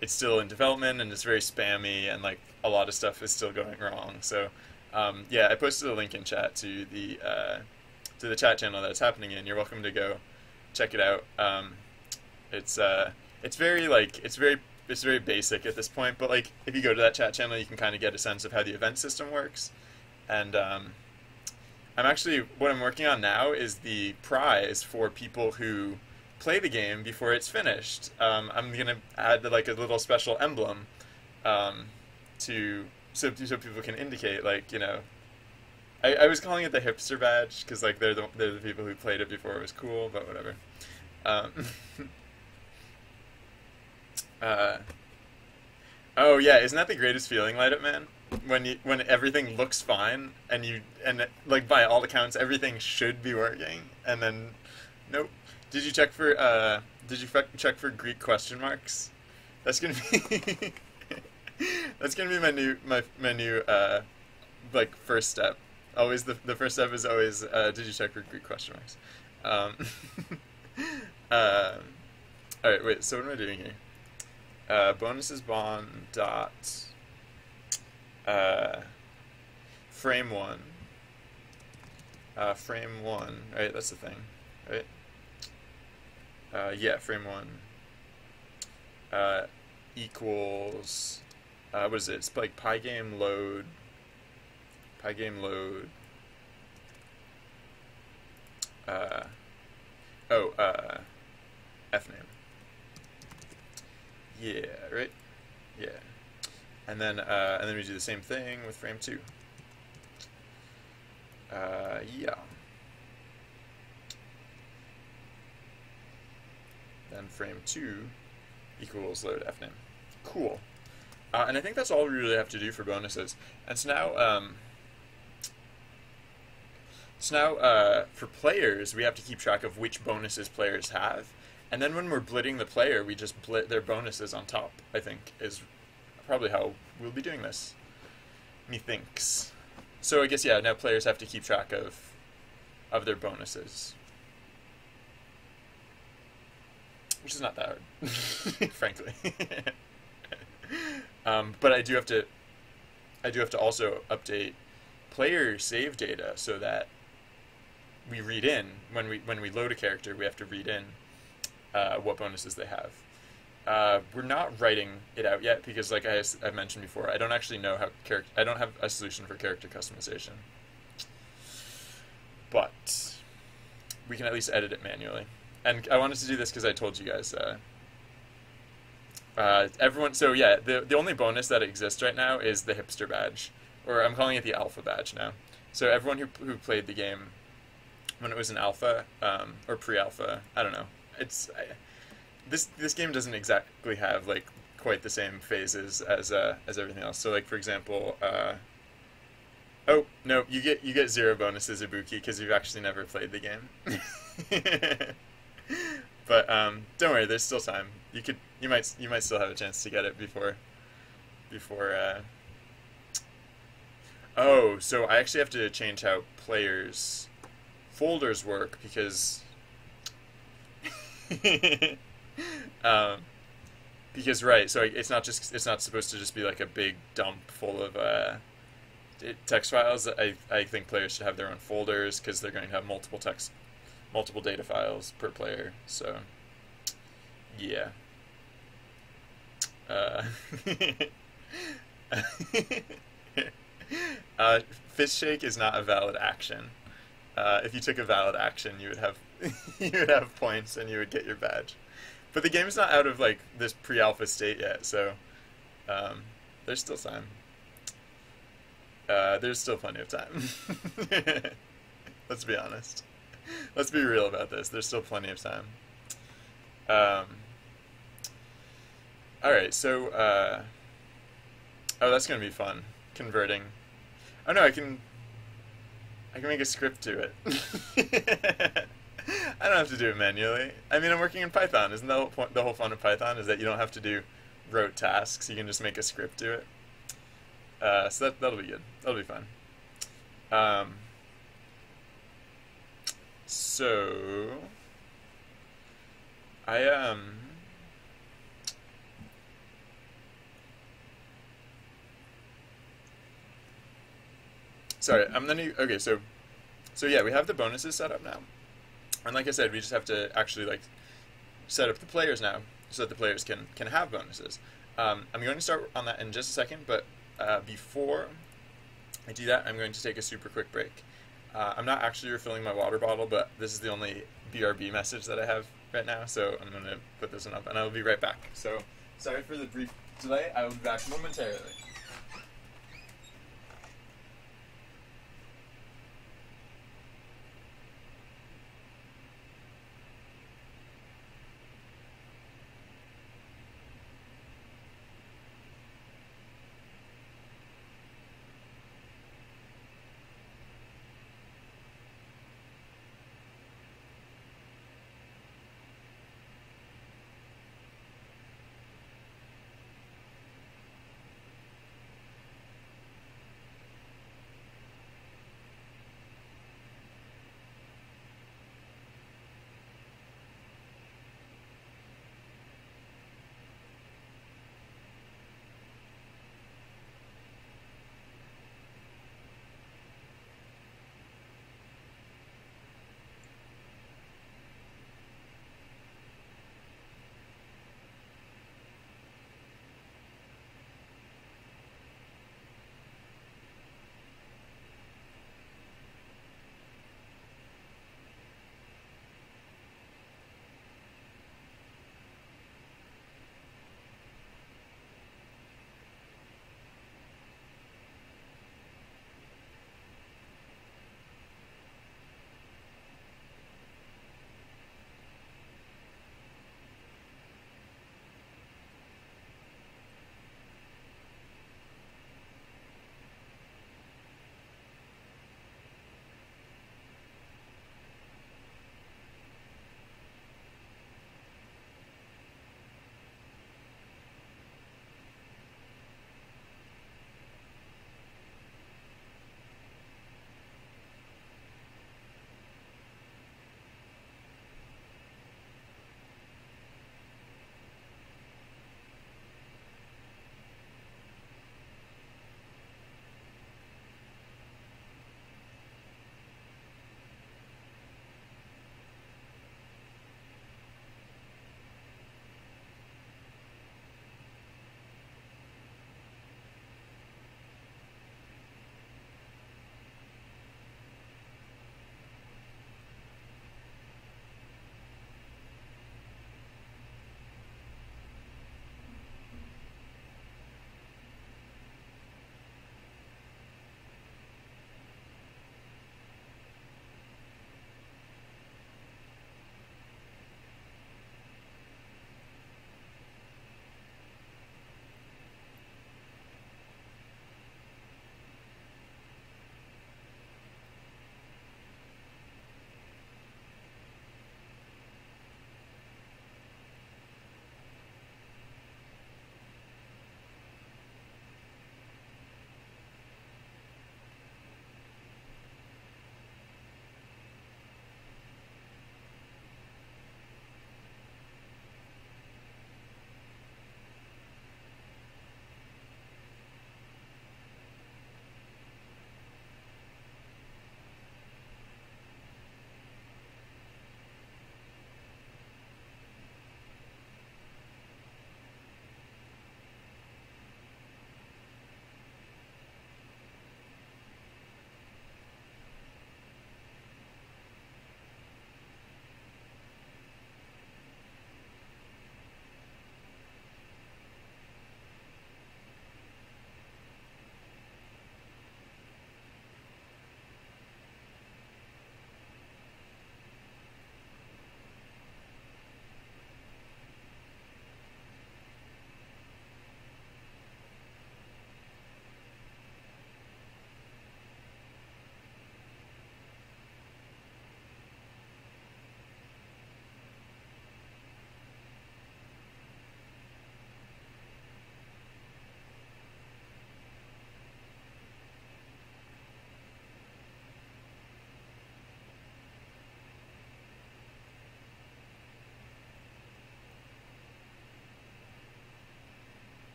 it's still in development and it's very spammy and like a lot of stuff is still going wrong. So yeah, I posted a link in chat to the chat channel that it's happening in. You're welcome to go check it out. It's it's very like it's very basic at this point, but like if you go to that chat channel, you can kind of get a sense of how the event system works. And I'm actually what I'm working on now is the prize for people who play the game before it's finished. I'm gonna add like a little special emblem to so people can indicate like I was calling it the hipster badge because like they're the people who played it before it was cool, but whatever. Um, uh, oh yeah, isn't that the greatest feeling, Light Up Man? When everything looks fine and like by all accounts everything should be working and then nope. Did you check for check for Greek question marks? That's gonna be that's gonna be my new like first step. Always the first step is always did you check for Greek question marks? Uh, all right, wait. So what am I doing here? Bonuses bond dot frame one. Frame one. Right, that's the thing. Right. Yeah, frame one equals what is it? It's like pygame load uh, oh fname. Yeah, right? Yeah. And then we do the same thing with frame two. Yeah. Then frame two equals load fname. Cool. And I think that's all we really have to do for bonuses. And so now for players, we have to keep track of which bonuses players have. And then when we're blitting the player, we just blit their bonuses on top, I think, is probably how we'll be doing this. Methinks. So I guess, yeah, now players have to keep track of their bonuses. Which is not that hard, frankly. But I do have to also update player save data so that we read in when we load a character, we have to read in what bonuses they have. We're not writing it out yet because, like I mentioned before, I don't actually know how I don't have a solution for character customization, but we can at least edit it manually. And I wanted to do this because I told you guys. Everyone. So yeah, the only bonus that exists right now is the hipster badge, or I'm calling it the alpha badge now. So everyone who played the game when it was in alpha or pre-alpha, I don't know. This game doesn't exactly have like quite the same phases as everything else. So like for example, oh no, you get 0 bonuses Ibuki because you've actually never played the game. But don't worry, there's still time. You might still have a chance to get it before. Oh, so I actually have to change how players' folders work because because right, so it's not supposed to just be like a big dump full of text files. I think players should have their own folders because they're going to have multiple data files per player. So yeah. Fist shake is not a valid action. If you took a valid action, you would have you would have points and you would get your badge. But the game's not out of like this pre-alpha state yet, so there's still time. There's still plenty of time. Let's be honest. Let's be real about this. There's still plenty of time. All right, so oh, that's gonna be fun. Converting. Oh no, I can make a script to it. I don't have to do it manually. I mean, I'm working in Python. Isn't the whole point? The whole fun of Python is that you don't have to do rote tasks. You can just make a script to it. So that'll be good. That'll be fun. So Sorry, okay. So yeah, we have the bonuses set up now, and like I said, we just have to actually like set up the players now so that the players can have bonuses. I'm going to start on that in just a second, but before I do that, I'm going to take a super quick break. I'm not actually refilling my water bottle, but this is the only BRB message that I have right now, so I'm going to put this one up, and I will be right back. So, sorry for the brief delay. I will be back momentarily.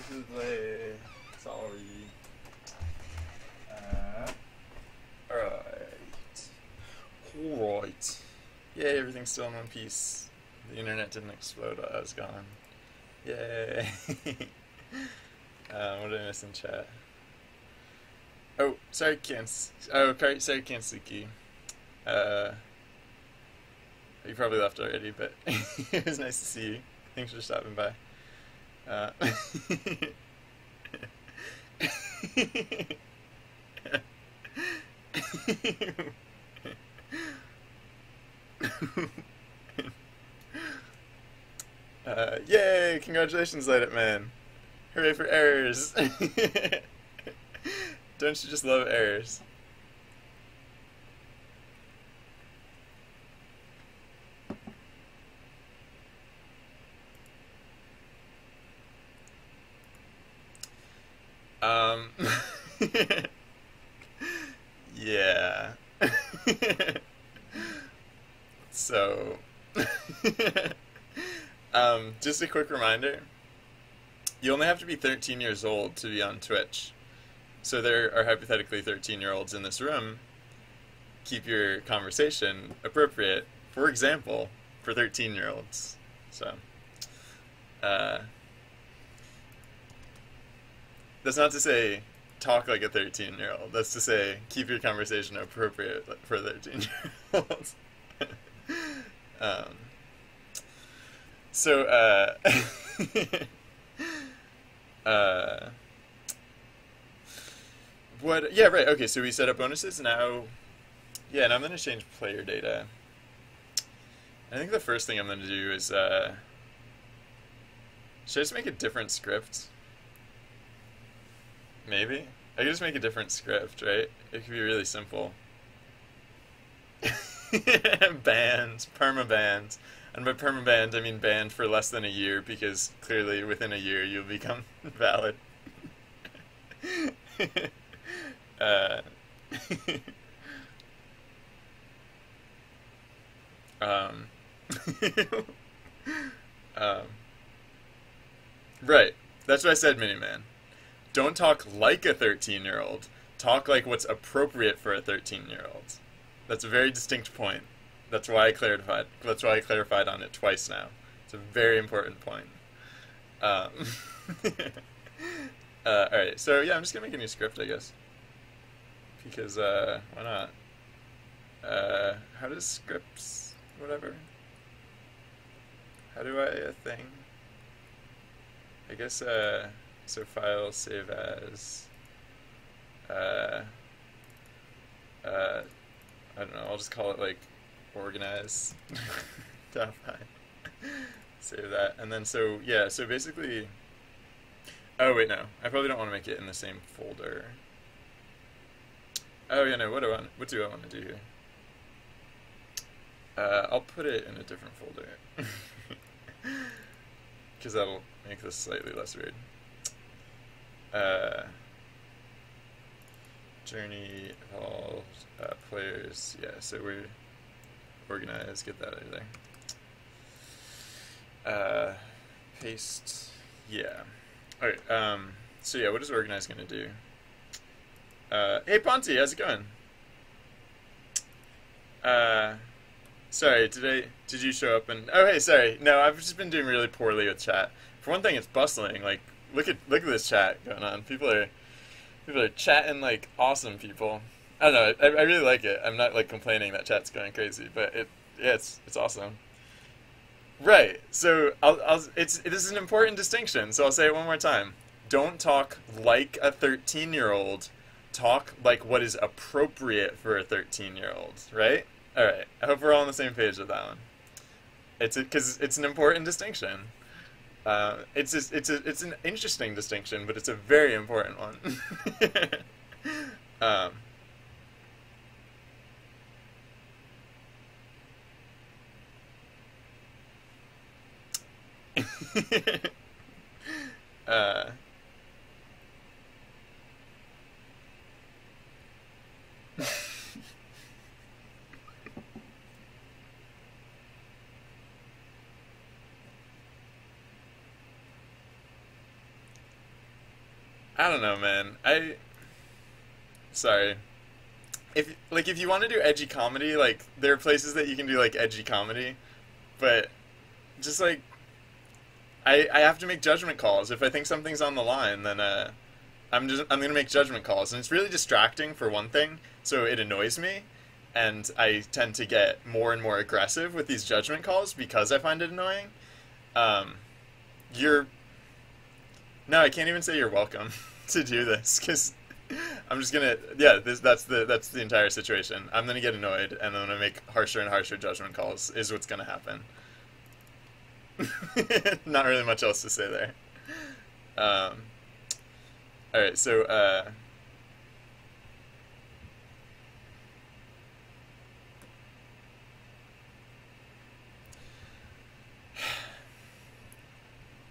Sorry. Alright. Alright. Yay, everything's still in one piece. The internet didn't explode while I was gone. Yay. What did I miss in chat? Oh, sorry, sorry, Kansuki. You probably left already, but it was nice to see you. Thanks for stopping by. Yay! Congratulations, Light It Man! Hooray for errors! Don't you just love errors? Yeah. So, just a quick reminder. You only have to be 13 years old to be on Twitch. So there are hypothetically 13-year-olds in this room. Keep your conversation appropriate, for example, for 13-year-olds. So, that's not to say talk like a 13-year-old. That's to say keep your conversation appropriate for 13-year-olds. So, what? Yeah, right. Okay, so we set up bonuses now. Yeah, and I'm gonna change player data. I think the first thing I'm gonna do is, should I just make a different script? Maybe I could just make a different script, right? It could be really simple. Banned, perma-banned. And by perma-banned, I mean banned for less than a year, because clearly within a year you'll become valid. uh, um, right. That's what I said, Miniman. Don't talk like a 13-year-old. Talk like what's appropriate for a 13-year-old. That's a very distinct point. That's why I clarified. That's why I clarified on it twice now. It's a very important point. All right. So yeah, I'm just gonna make a new script, I guess. Because why not? How does scripts, whatever? How do I thing? I guess so file save as. I don't know. I'll just call it like organize. Save that, and then so yeah. So basically, oh wait, no. I probably don't want to make it in the same folder. Oh yeah, no. What do I want to do here? I'll put it in a different folder because that'll make this slightly less weird. Journey all players. Yeah, so we're organized. Get that out of there. Paste. Yeah. All right. So yeah, what is organize gonna do? Hey Ponty, how's it going? Sorry, did you show up and? Oh hey, sorry. No, I've just been doing really poorly with chat. For one thing, it's bustling. Like, look at this chat going on. People are chatting like awesome people. I don't know. I really like it. I'm not like complaining that chat's going crazy, but it's awesome. Right. So this is an important distinction. So I'll say it one more time. Don't talk like a 13-year-old. Talk like what is appropriate for a 13-year-old. Right. All right. I hope we're all on the same page with that one. Because it's an important distinction. It's an interesting distinction, but it's a very important one. I don't know, man. Sorry. If you want to do edgy comedy, like there are places that you can do like edgy comedy, but just like I have to make judgment calls. If I think something's on the line, then I'm gonna make judgment calls, and it's really distracting for one thing. So it annoys me, and I tend to get more and more aggressive with these judgment calls because I find it annoying. Um, you're No, I can't even say you're welcome to do this because I'm just gonna that's the entire situation. I'm gonna get annoyed and I'm gonna make harsher and harsher judgment calls is what's gonna happen. Not really much else to say there. Um, all right, so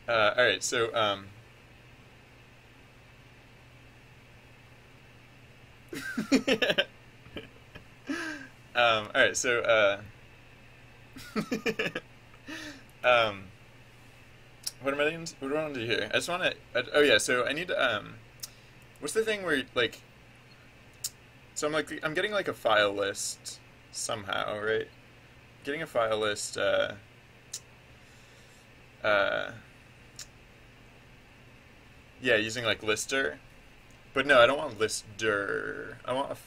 all right, so all right, so um, what do I want to do here? I just want to. Oh yeah, so I need what's the thing where like, so I'm getting like a file list somehow, right? Getting a file list. Uh, yeah, using like lister. But no, I don't want lister. I want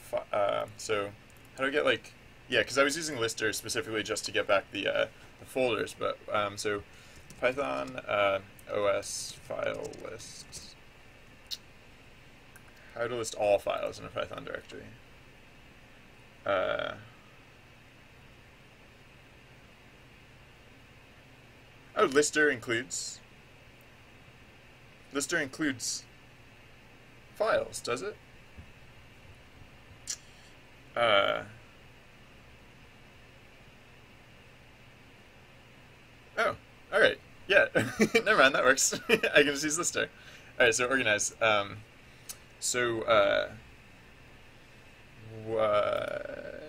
so how do I get like yeah? Because I was using lister specifically just to get back the folders. But so Python os file list. How to list all files in a Python directory. Uh, oh, lister includes files, does it? Uh, oh, all right. Yeah, never mind. That works. I can just use lister. All right, so organize. So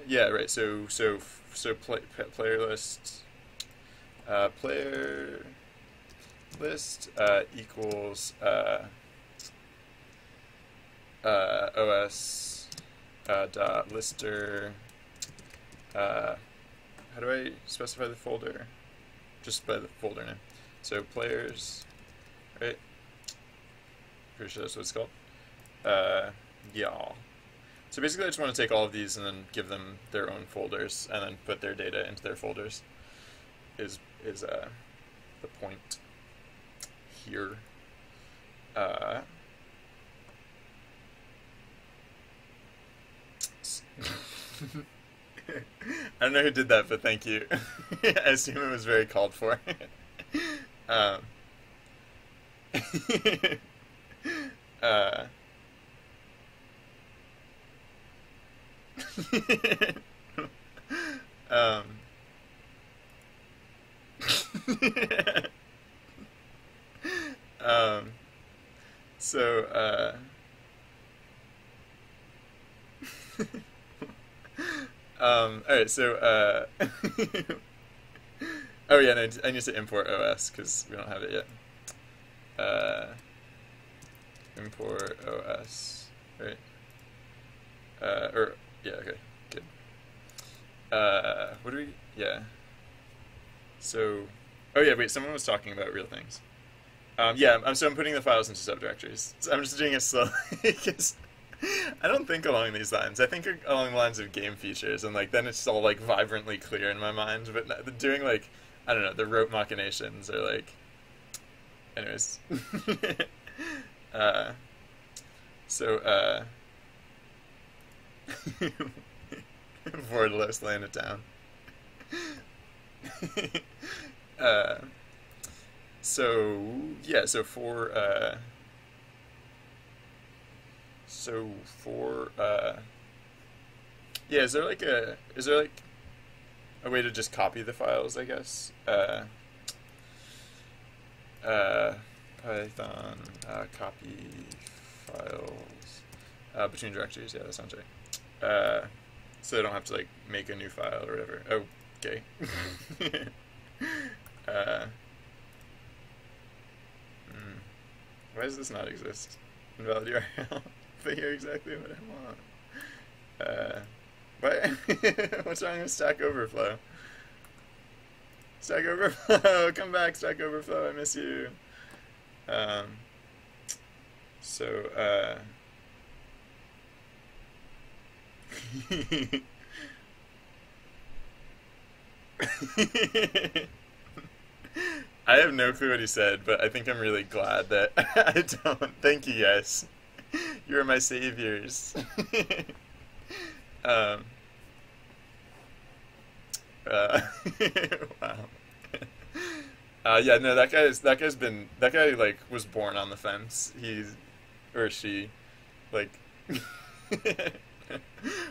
yeah, right. Player list. Player list equals os dot lister. How do I specify the folder? Just by the folder name. So players, right? Pretty sure that's what it's called. Yeah. So basically, I just want to take all of these and then give them their own folders, and then put their data into their folders. Is the point here? I don't know who did that, but thank you. I assume it was very called for. um, uh, um, um, so, all right, so, oh yeah, and I need to import OS because we don't have it yet. Import OS, right? Yeah, okay, good. What do we, yeah. So, oh yeah, wait, someone was talking about real things. Yeah, so I'm putting the files into subdirectories. So I'm just doing it slowly because I don't think along these lines. I think along the lines of game features, and like then it's all like vibrantly clear in my mind. But doing like I don't know, the rote machinations are like, anyways. uh, so Vordalos laying it down. uh, so yeah, yeah, is there like a way to just copy the files, I guess? Python copy files between directories. Yeah, that sounds right. So I don't have to like make a new file or whatever. Oh, okay. uh, Why does this not exist? invalid URL, but you're exactly what I want. What? What's wrong with Stack Overflow? Stack Overflow, come back, Stack Overflow, I miss you. Um, so, I have no clue what he said, but I think I'm really glad that I don't. Thank you, guys. You are my saviors. um, wow. Yeah, no, that guy like was born on the fence. He's or she, like,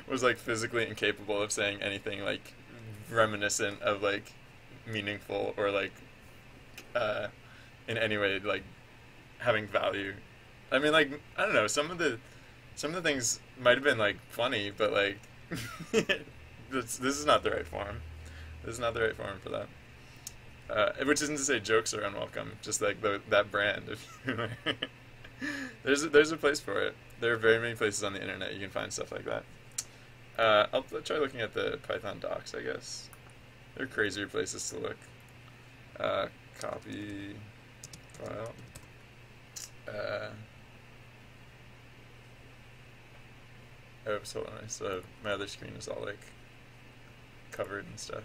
was like physically incapable of saying anything like reminiscent of like meaningful or like in any way like having value. I mean, like, I don't know, some of the things might have been like funny, but like this is not the right form. This is not the right form for that. Which isn't to say jokes are unwelcome, just like that brand of humor. There's a place for it. There are very many places on the internet you can find stuff like that. I'll try looking at the Python docs, I guess. There are crazier places to look. Copy file. Oops, hold on. So my other screen is all like covered and stuff.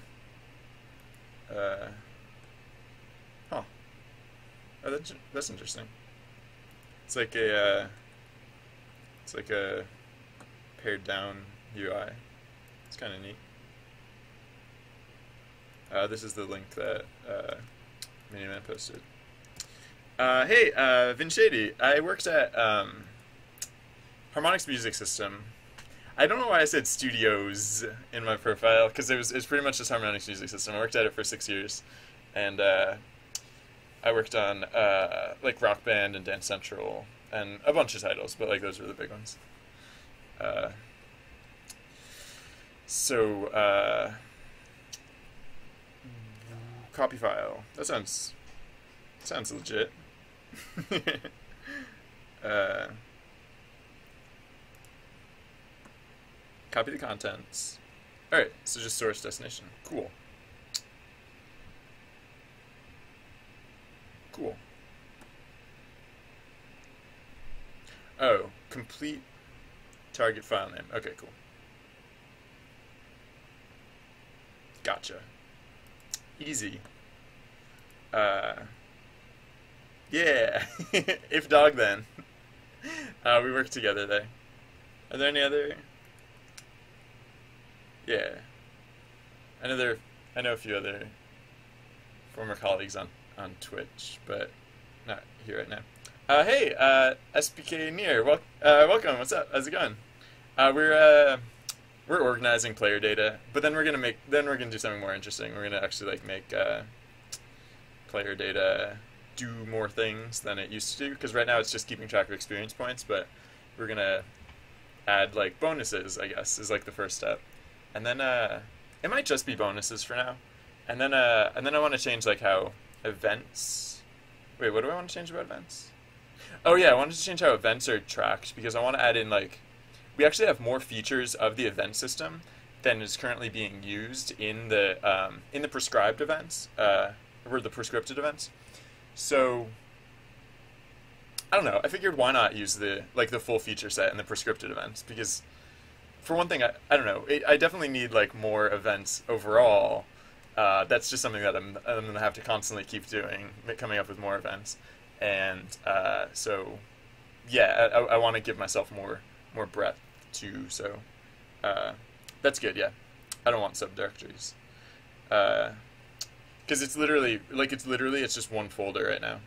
Huh. Oh, that's interesting. It's like a pared down UI. It's kind of neat. This is the link that Miniman posted. Hey, Vinshady, I worked at Harmonix Music System. I don't know why I said studios in my profile, because it's pretty much just Harmonix Music System. I worked at it for 6 years, and I worked on like Rock Band and Dance Central and a bunch of titles, but like those were the big ones. So copy file. That sounds legit. Copy the contents. All right, so just source destination. Cool. Cool. Oh, complete target file name. Okay, cool. Gotcha. Easy. Yeah. If dog, then. We work together there. Are there any other? Yeah. I know a few other former colleagues on Twitch, but not here right now. Hey, SPK Near, welcome. What's up? How's it going? We're organizing player data, but then we're gonna do something more interesting. We're gonna actually like make player data do more things than it used to do, because right now it's just keeping track of experience points, but we're gonna add like bonuses, I guess, is like the first step. And then it might just be bonuses for now. And then I want to change like how events. Wait, what do I want to change about events? Oh yeah, I wanted to change how events are tracked, because I want to add in like, we actually have more features of the event system than is currently being used in the prescribed events, or the prescripted events. So I don't know. I figured why not use the full feature set in the prescripted events, because for one thing, I don't know. I definitely need like more events overall. That's just something that I'm gonna have to constantly keep doing, coming up with more events, and so yeah, I want to give myself more breadth too. So that's good. Yeah, I don't want subdirectories, because it's just one folder right now.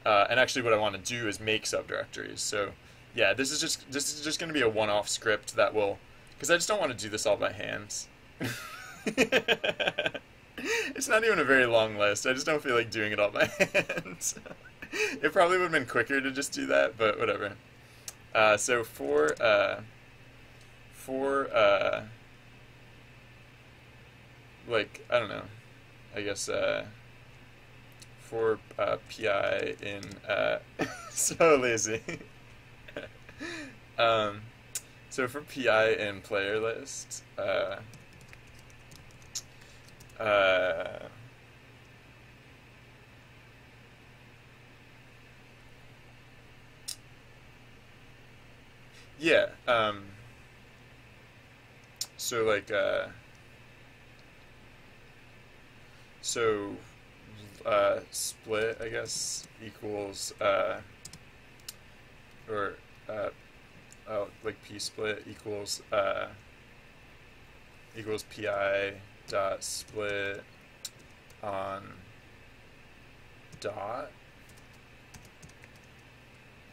And actually, what I want to do is make subdirectories. So yeah, this is just going to be a one-off script that will, because I just don't want to do this all by hand. It's not even a very long list. I just don't feel like doing it all by hand. It probably would have been quicker to just do that, but whatever. So for like, I don't know, I guess for PI in so lazy. So for PI in player list, uh, yeah. So like so split, I guess, equals or like p split equals pi dot split on dot.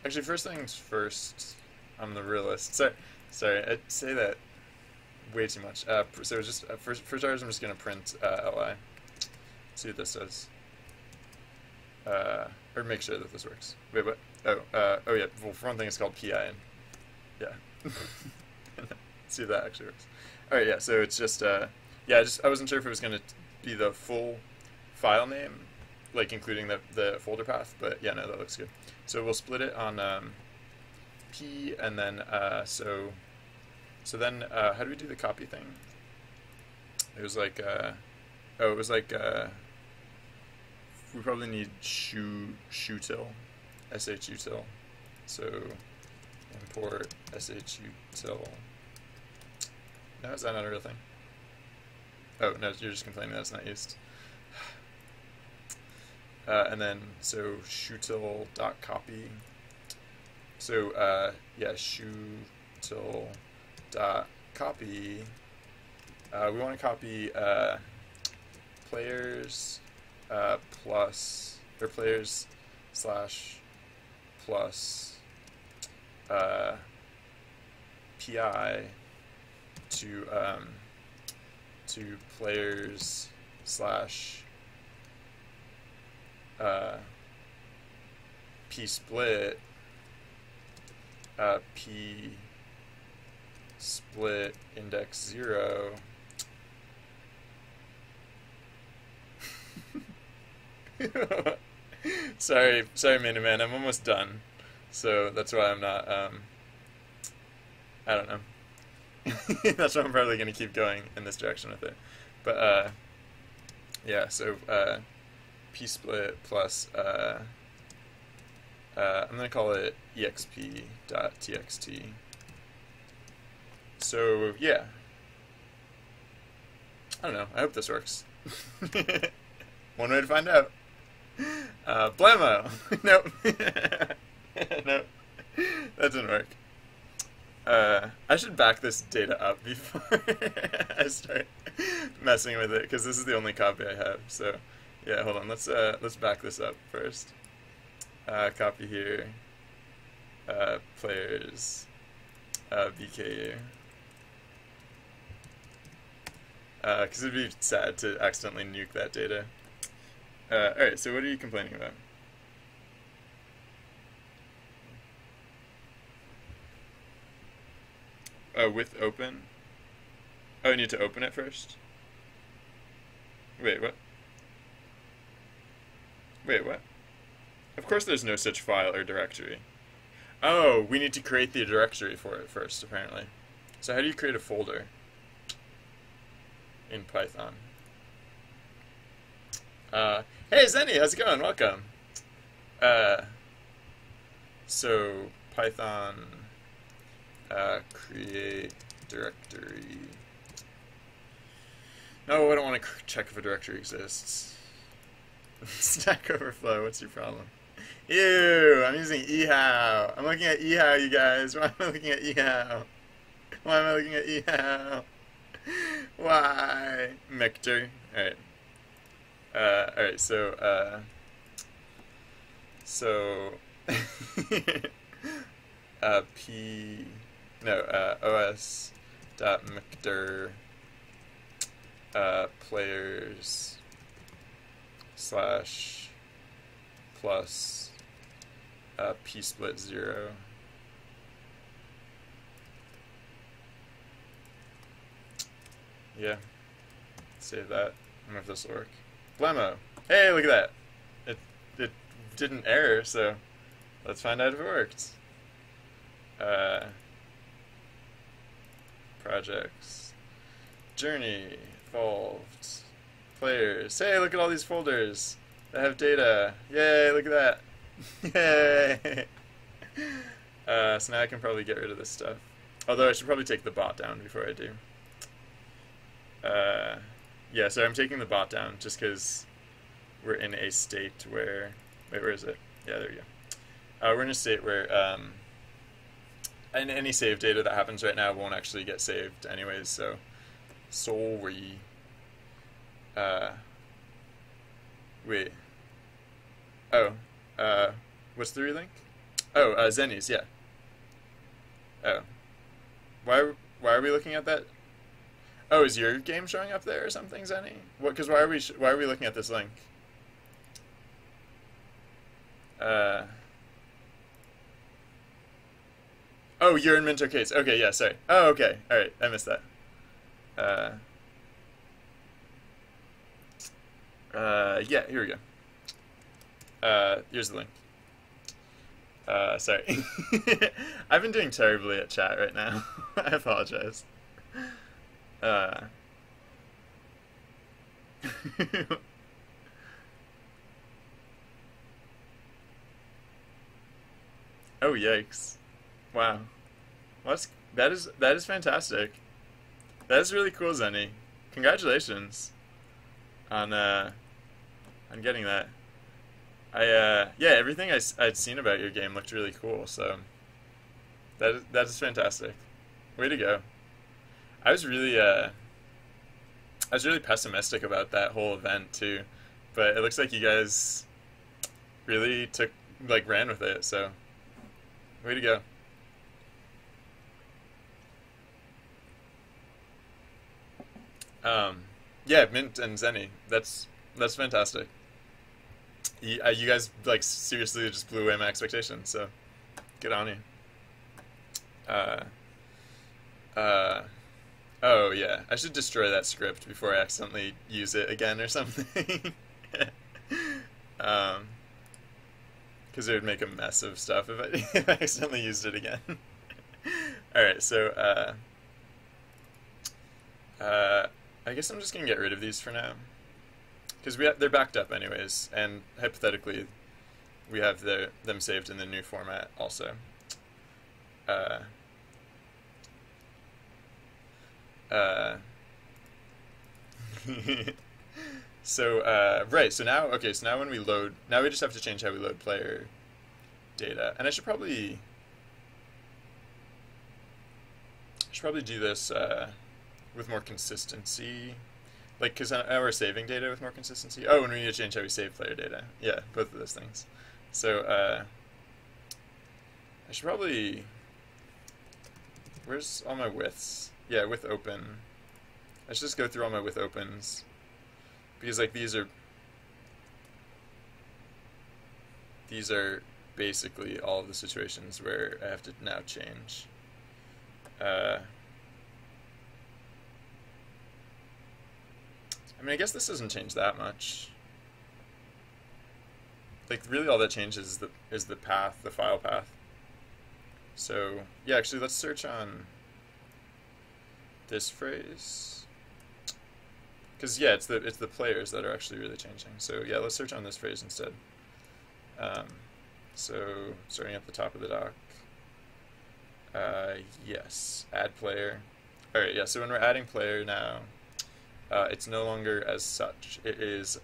Actually, first things first, I'm the realist. Sorry, I say that way too much. So just for starters, I'm just gonna print li. See what this does. Or make sure that this works. Wait, what? Oh yeah. Well, for one thing, it's called PI, and yeah. See if that actually works. All right, yeah. So it's just yeah. I wasn't sure if it was gonna be the full file name, like including the folder path, but yeah, no, that looks good. So we'll split it on P, and then so then how do we do the copy thing? It was like it was like we probably need shutil, shutil. So import shutil. No, is that not a real thing? Oh no, you're just complaining that it's not used. And then so shutil dot copy. So yeah, shutil dot copy. We want to copy players plus or players slash plus pi to players slash p split p split index 0 sorry Miniman, I'm almost done, so that's why I'm not I don't know. That's why I'm probably going to keep going in this direction with it, but yeah, so p split plus I'm going to call it exp.txt. So yeah, I don't know, I hope this works. One way to find out. Blammo! Nope. Nope. That didn't work. I should back this data up before I start messing with it, because this is the only copy I have. So yeah, hold on. Let's back this up first. Copy here. Players. BKU. Because it'd be sad to accidentally nuke that data. Alright, so what are you complaining about? Oh, with open? Oh, you need to open it first? Wait, what? Wait, what? Of course there's no such file or directory. Oh, we need to create the directory for it first, apparently. So how do you create a folder in Python? Hey Zenny, how's it going? Welcome. So Python create directory. No, I don't want to check if a directory exists. Stack Overflow, what's your problem? Ew, I'm using ehow. I'm looking at ehow, you guys. Why am I looking at ehow? Why am I looking at ehow? Why? Mictor. Alright. Alright, so os dot mictor players slash plus p split 0. Yeah, save that. I don't know if this will work. Blammo! Hey, look at that! It didn't error, so let's find out if it worked. projects, journey, evolved, players. Hey, look at all these folders that have data. Yay, look at that. Yay. So now I can probably get rid of this stuff. Although I should probably take the bot down before I do. Yeah, so I'm taking the bot down just because we're in a state where... Wait, where is it? Yeah, there you go. We're in a state where any save data that happens right now won't actually get saved anyways, so sorry. Wait. Oh, what's the relink? Oh, Zennies, yeah. Oh. Why are we looking at that? Oh, is your game showing up there or something, Zenny? What? Because why are we looking at this link? Oh, you're in Minter case. Okay, yeah, sorry. Oh, okay. All right, I missed that. Yeah, here we go. Here's the link. Sorry. I've been doing terribly at chat right now. I apologize. Oh, yikes. Wow. That is fantastic. That is really cool, Zenny. Congratulations on getting that. Yeah, everything I'd seen about your game looked really cool, so that is fantastic. Way to go. I was really pessimistic about that whole event too, but it looks like you guys really ran with it, so way to go. Yeah, Mint and Zenny, that's fantastic. You guys seriously just blew away my expectations, so good on you. Oh yeah, I should destroy that script before I accidentally use it again or something. Because it would make a mess of stuff if I accidentally used it again. Alright, so I guess I'm just gonna get rid of these for now. Because they're backed up anyways, and hypothetically, we have them saved in the new format also. Right, so now when we load, now we just have to change how we load player data. And I should probably do this with more consistency. Because now we're saving data with more consistency. Oh, and we need to change how we save player data. Yeah, both of those things. So, I should probably... Where's all my widths? Yeah, with open. I should just go through all my with opens. Because, these are basically all of the situations where I have to now change. I mean, I guess this doesn't change that much. Really all that changes is the path, the file path. So, yeah, actually, let's search on this phrase. Because, yeah, it's the players that are actually really changing. So, yeah, let's search on this phrase instead. So, starting at the top of the doc. Yes, add player. Alright, yeah, so when we're adding player now, it's no longer as such. It is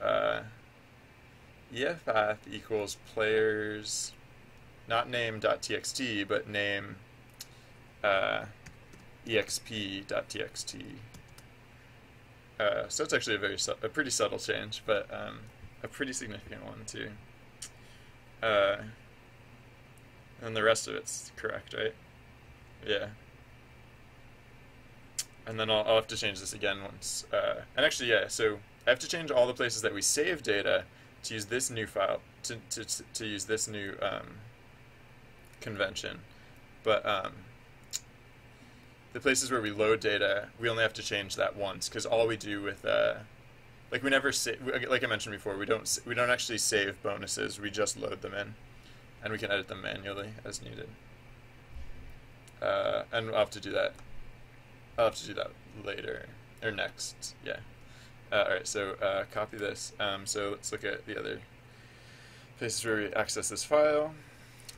EF path equals players, not name.txt, but name exp.txt. So it's actually a pretty subtle change, but a pretty significant one too. And the rest of it's correct, right? Yeah. And then I'll have to change this again once. And actually, yeah, so I have to change all the places that we save data to use this new file, to use this new convention. But the places where we load data, we only have to change that once, because all we do with, we never like I mentioned before, we don't actually save bonuses, we just load them in, and we can edit them manually as needed. And I'll have to do that I'll have to do that later or next. Yeah. All right. So copy this. So let's look at the other places where we access this file,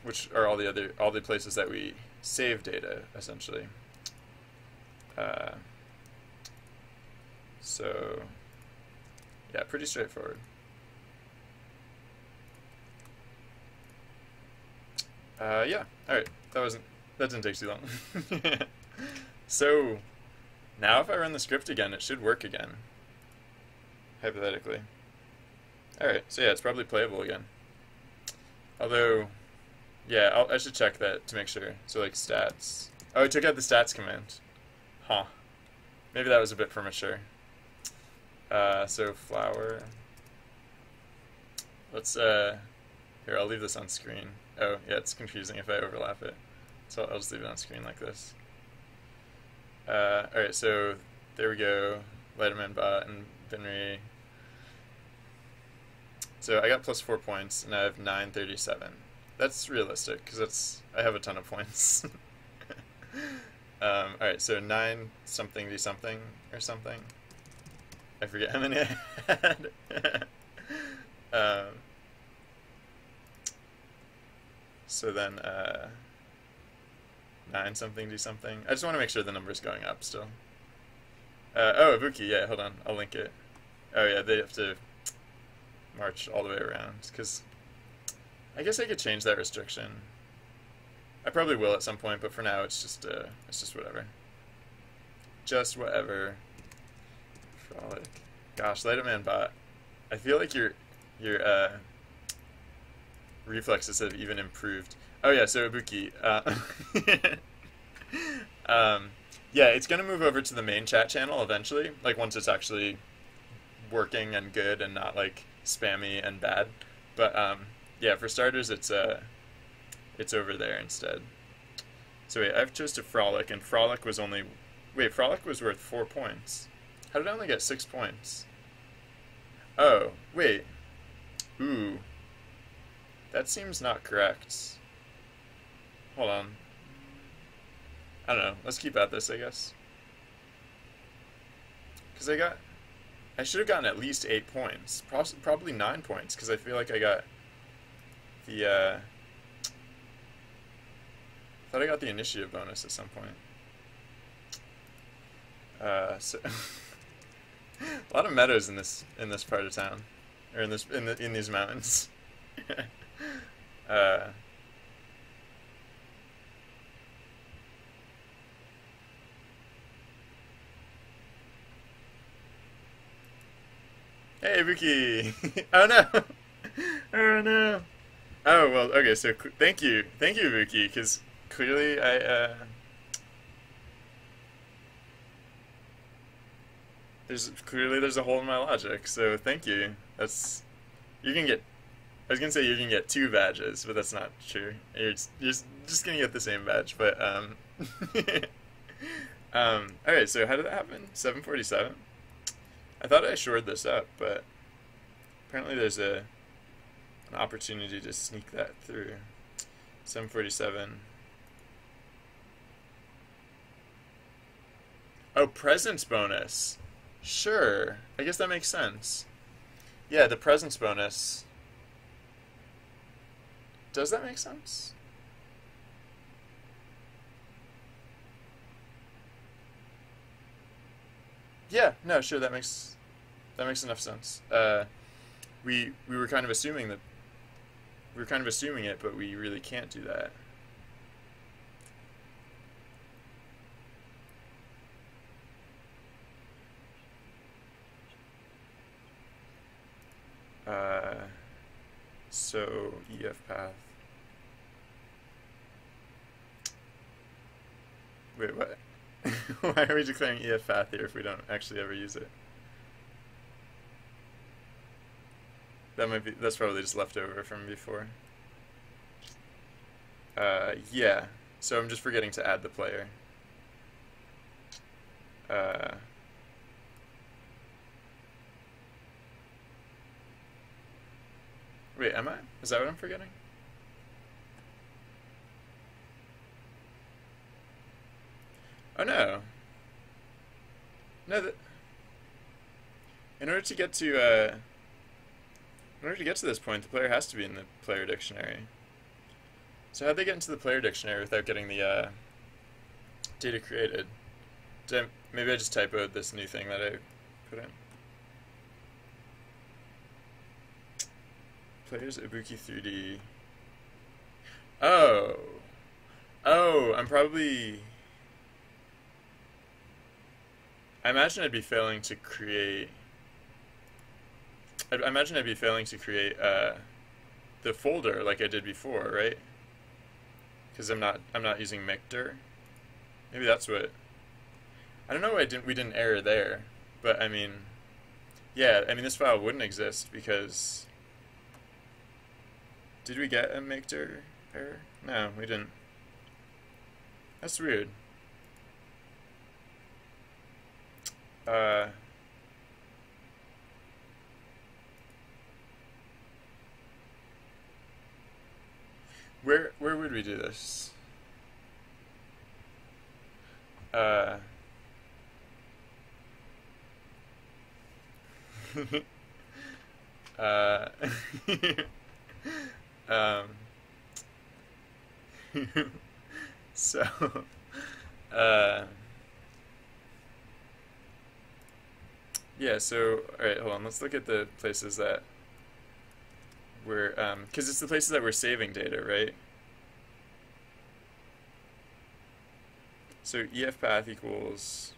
which are all the places that we save data essentially. So yeah, pretty straightforward. Yeah. All right. That didn't take too long. So now if I run the script again, it should work again, hypothetically. All right. So yeah, it's probably playable again. Although, yeah, I should check that to make sure. So like stats. Oh, I took out the stats command. Huh. Maybe that was a bit premature. So flower. Let's here, I'll leave this on screen. Oh, yeah, it's confusing if I overlap it. So I'll just leave it on screen like this. Alright, so there we go. Lighterman bot and binary. So I got plus 4 points, and I have 937. That's realistic, because I have a ton of points. Alright, so 9 something d something or something. I forget how many I had. So then 9 something d something. I just want to make sure the number's going up still. Oh, Ibuki, yeah, hold on, I'll link it. Oh yeah, they have to march all the way around, because I guess I could change that restriction. I probably will at some point, but for now it's just whatever. Just whatever. Frolic. Gosh, Light Up Man bot. I feel like your reflexes have even improved. Oh yeah, so Ibuki. Yeah, it's gonna move over to the main chat channel eventually. Like once it's actually working and good and not like spammy and bad. But yeah, for starters, it's over there instead. So wait, I've chose to Frolic, and Frolic was only... Wait, Frolic was worth 4 points. How did I only get 6 points? Oh, wait. Ooh. That seems not correct. Hold on. I don't know. Let's keep at this, I guess. Because I should have gotten at least 8 points. Probably 9 points, because I feel like I got the, I thought I got the initiative bonus at some point. So a lot of meadows in this part of town, or in these mountains. Hey, Vicky! Oh no! Oh no! Oh well, okay. So thank you, Vicky, because clearly there's a hole in my logic. So thank you. You can get. I was gonna say you can get 2 badges, but that's not true. You're just gonna get the same badge. But all right. So how did that happen? 747. I thought I shored this up, but apparently there's an opportunity to sneak that through. 747. Oh, presence bonus. Sure. I guess that makes sense. Yeah, the presence bonus. Does that make sense? Yeah, no, sure, that makes enough sense. We were kind of assuming it, but we really can't do that. So EF path. Wait, what? Why are we declaring EF path here if we don't actually ever use it? That's probably just leftover from before. Yeah. So I'm just forgetting to add the player. Wait, am I? Is that what I'm forgetting? Oh no. No, in order to get to this point, the player has to be in the player dictionary. So how'd they get into the player dictionary without getting the data created? Maybe I just typoed this new thing that I put in. Players Ibuki 3D. Oh. Oh, I imagine I'd be failing to create. I imagine I'd be failing to create the folder like I did before, right? Because I'm not using micdir. Maybe that's what. I don't know why we didn't error there, but I mean, yeah, I mean this file wouldn't exist because. Did we get a micdir error? No, we didn't. That's weird. Where would we do this? Uh, uh, um, so, yeah, so, alright, hold on, let's look at the places that we're, because it's the places that we're saving data, right? So EF path equals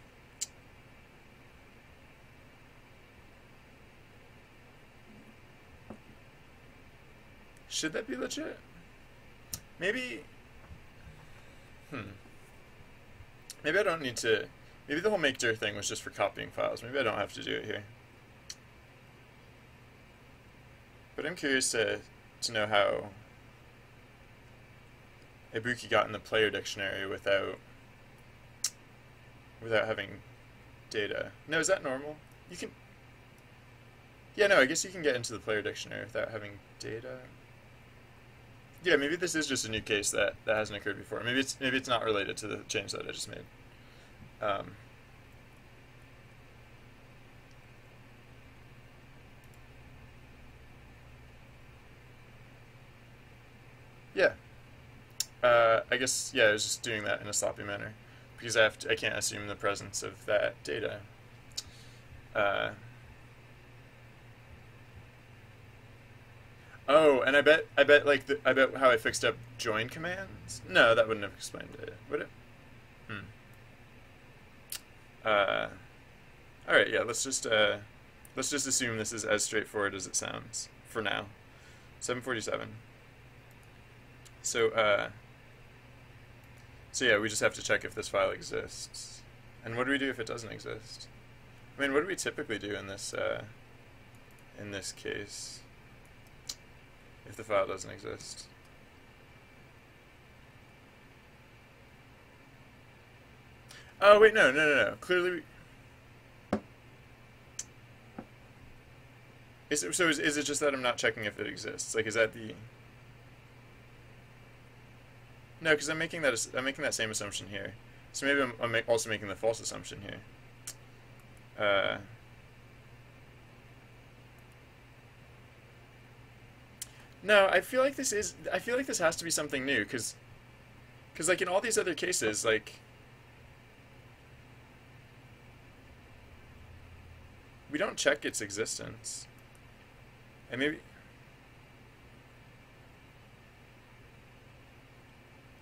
should that be legit? Maybe maybe I don't need to, maybe the whole mkdir thing was just for copying files. Maybe I don't have to do it here. But I'm curious to know how Ibuki got in the player dictionary without having data. No, is that normal? You can. Yeah, no, I guess you can get into the player dictionary without having data. Yeah, maybe this is just a new case that hasn't occurred before. Maybe it's not related to the change that I just made. Yeah. I guess, yeah, I was just doing that in a sloppy manner because I can't assume the presence of that data. Oh, and I bet how I fixed up join commands. No, that wouldn't have explained it, would it? All right, yeah. Let's just assume this is as straightforward as it sounds for now. 747. So so yeah, we just have to check if this file exists. And what do we do if it doesn't exist? I mean, what do we typically do in this case? If the file doesn't exist. Oh wait, no. Clearly, is it just that I'm not checking if it exists? Like, is that the? No, because I'm making that same assumption here. So maybe I'm also making the false assumption here. No, I feel like this has to be something new, because like in all these other cases, like we don't check its existence, and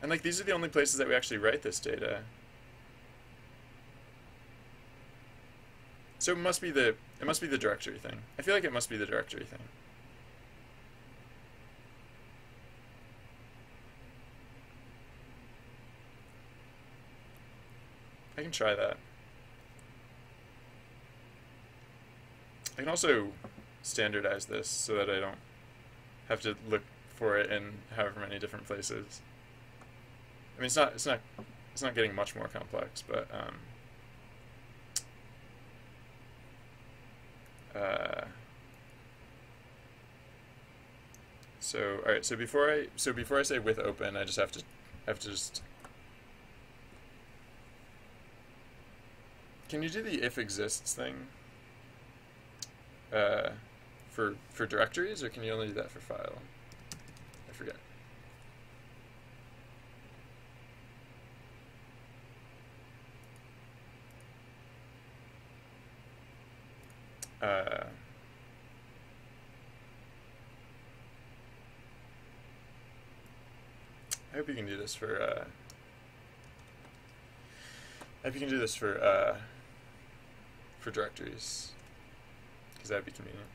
like these are the only places that we actually write this data. So it must be the directory thing. I feel like it must be the directory thing. I can try that. I can also standardize this so that I don't have to look for it in however many different places. I mean, it's not getting much more complex, but so all right. So before I say with open, I just have to just. Can you do the if exists thing for directories, or can you only do that for file? I forget. I hope you can do this for. I hope you can do this for directories, because that'd be convenient.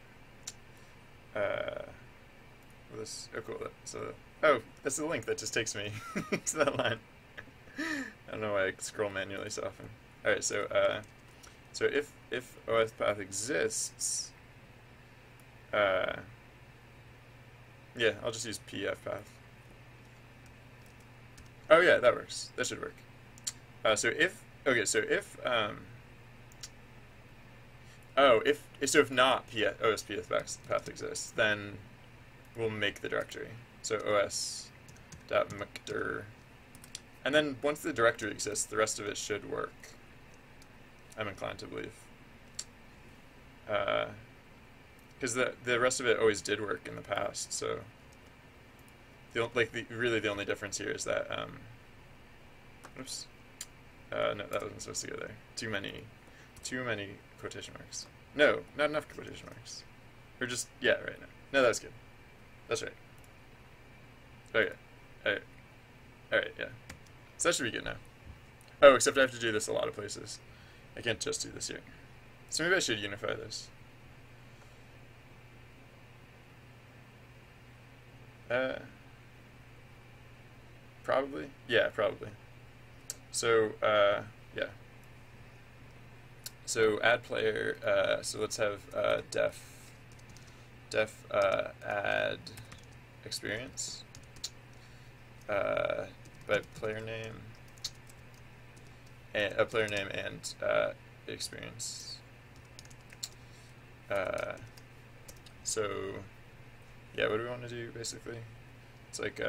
This cool. So that's the link that just takes me to that line. I don't know why I scroll manually so often. All right, so if OS path exists, yeah, I'll just use pf path. Oh yeah, that works. That should work. So if not OS path exists, then we'll make the directory. So os.mkdir, and then once the directory exists, the rest of it should work. I'm inclined to believe, because the rest of it always did work in the past. So really the only difference here is that oops, no, that wasn't supposed to go there. Too many quotation marks. No, not enough quotation marks. Or just, yeah, right now. No, that's good. That's right. Okay. Alright, yeah. So that should be good now. Oh, except I have to do this a lot of places. I can't just do this here. So maybe I should unify this. Probably? Yeah, probably. So, yeah. So add player, so let's have def add experience by player name and experience. So yeah, what do we want to do basically? It's like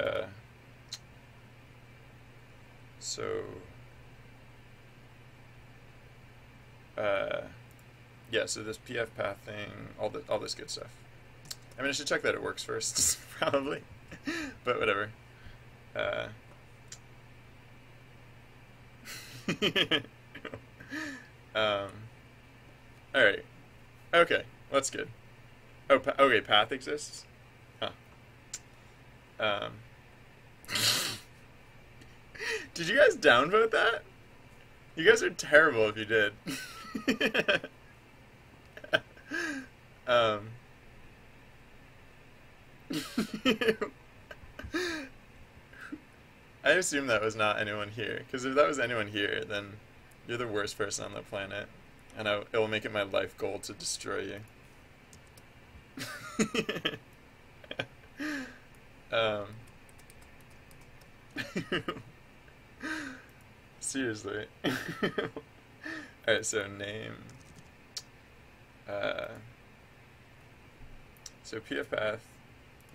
yeah, so this pf path thing, all this good stuff. I mean, I should check that it works first, probably, but whatever. All right. Okay, well, that's good. Oh, okay, path exists. Huh. Did you guys downvote that? You guys are terrible if you did. I assume that was not anyone here, because if that was anyone here, then you're the worst person on the planet, and it will make it my life goal to destroy you. Seriously. Alright, so name. So pf path,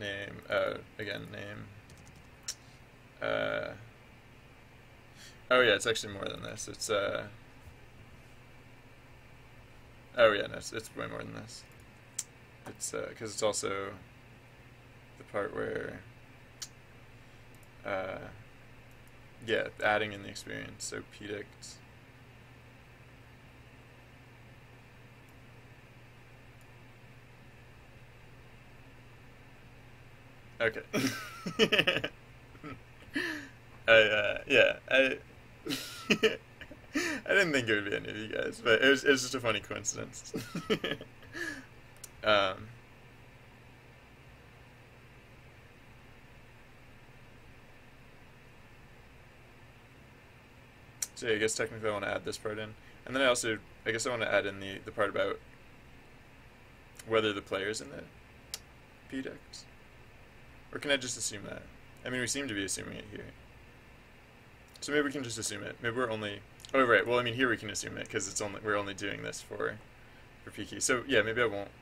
name, again, name. Oh yeah, it's actually more than this. It's, oh yeah, no, it's way more than this. It's, because it's also the part where, yeah, adding in the experience. So pdict. Okay. Yeah, I didn't think it would be any of you guys, but it was just a funny coincidence. So yeah, I guess technically I want to add this part in, and then I guess I want to add in the part about whether the player's in the pdict, or can I just assume that? I mean, we seem to be assuming it here. So maybe we can just assume it. Maybe we're only... Oh, right. Well, I mean, here we can assume it, because we're only doing this for pkey. So, yeah, maybe I won't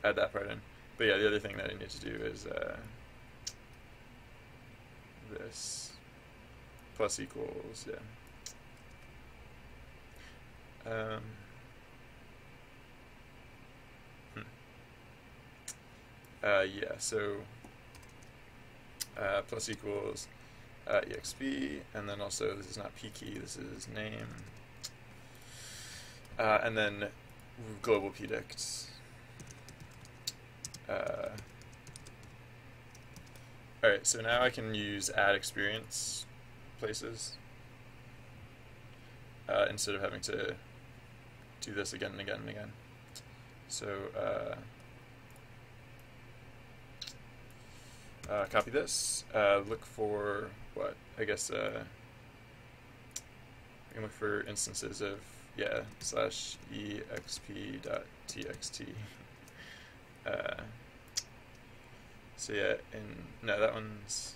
add that part in. But, yeah, the other thing that I need to do is this plus equals, yeah. Um, hmm. Yeah, so plus equals exp, and then also this is not p key, this is name, and then global pdict. Alright, so now I can use add experience places instead of having to do this again and again and again. So copy this, look for what? I guess we can look for instances of, yeah, /exp.txt. So yeah, no, that one's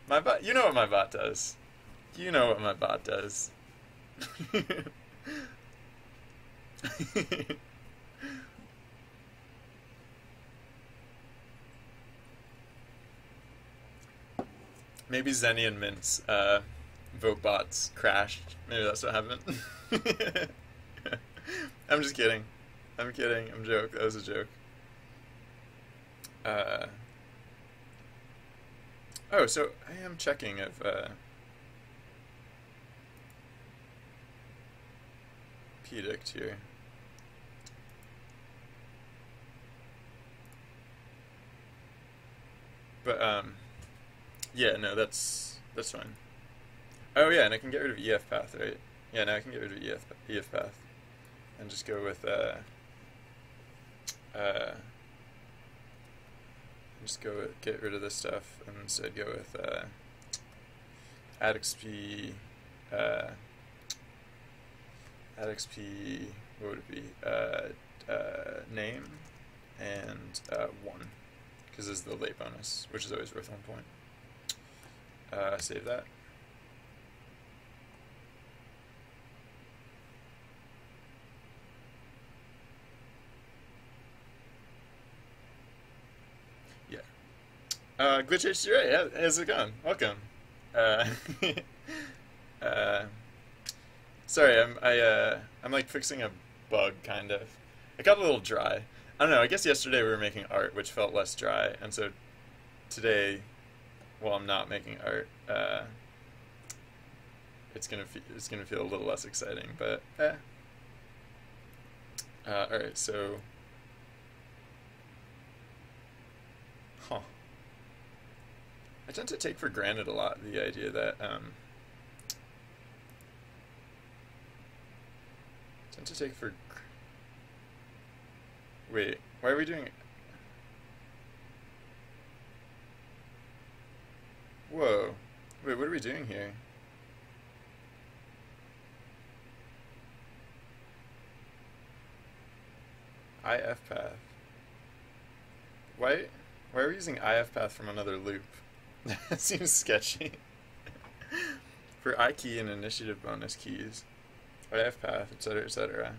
my bot. You know what my bot does. You know what my bot does. Maybe Zenny and Mint's vote bots crashed. Maybe that's what happened. I'm just kidding. I'm kidding. I'm joke. That was a joke. Oh, so I am checking if pdict here. But yeah, no, that's fine. Oh yeah, and I can get rid of EF path, right? Yeah, now I can get rid of EF path and just go with get rid of this stuff and instead go with add xp what would it be, name and 1, because this is the late bonus, which is always worth 1 point. Save that. Yeah. Glitch H3, how's it going? Welcome. Sorry, I'm like fixing a bug, kind of. It got a little dry. I don't know, I guess yesterday we were making art, which felt less dry, and so today, while I'm not making art, it's gonna feel a little less exciting, but alright, so I tend to take for granted a lot the idea that wait, why are we doing whoa, wait, what are we doing here? IF path. Why are we using IF path from another loop? That seems sketchy. For I key and initiative bonus keys, IF path, etc., etc.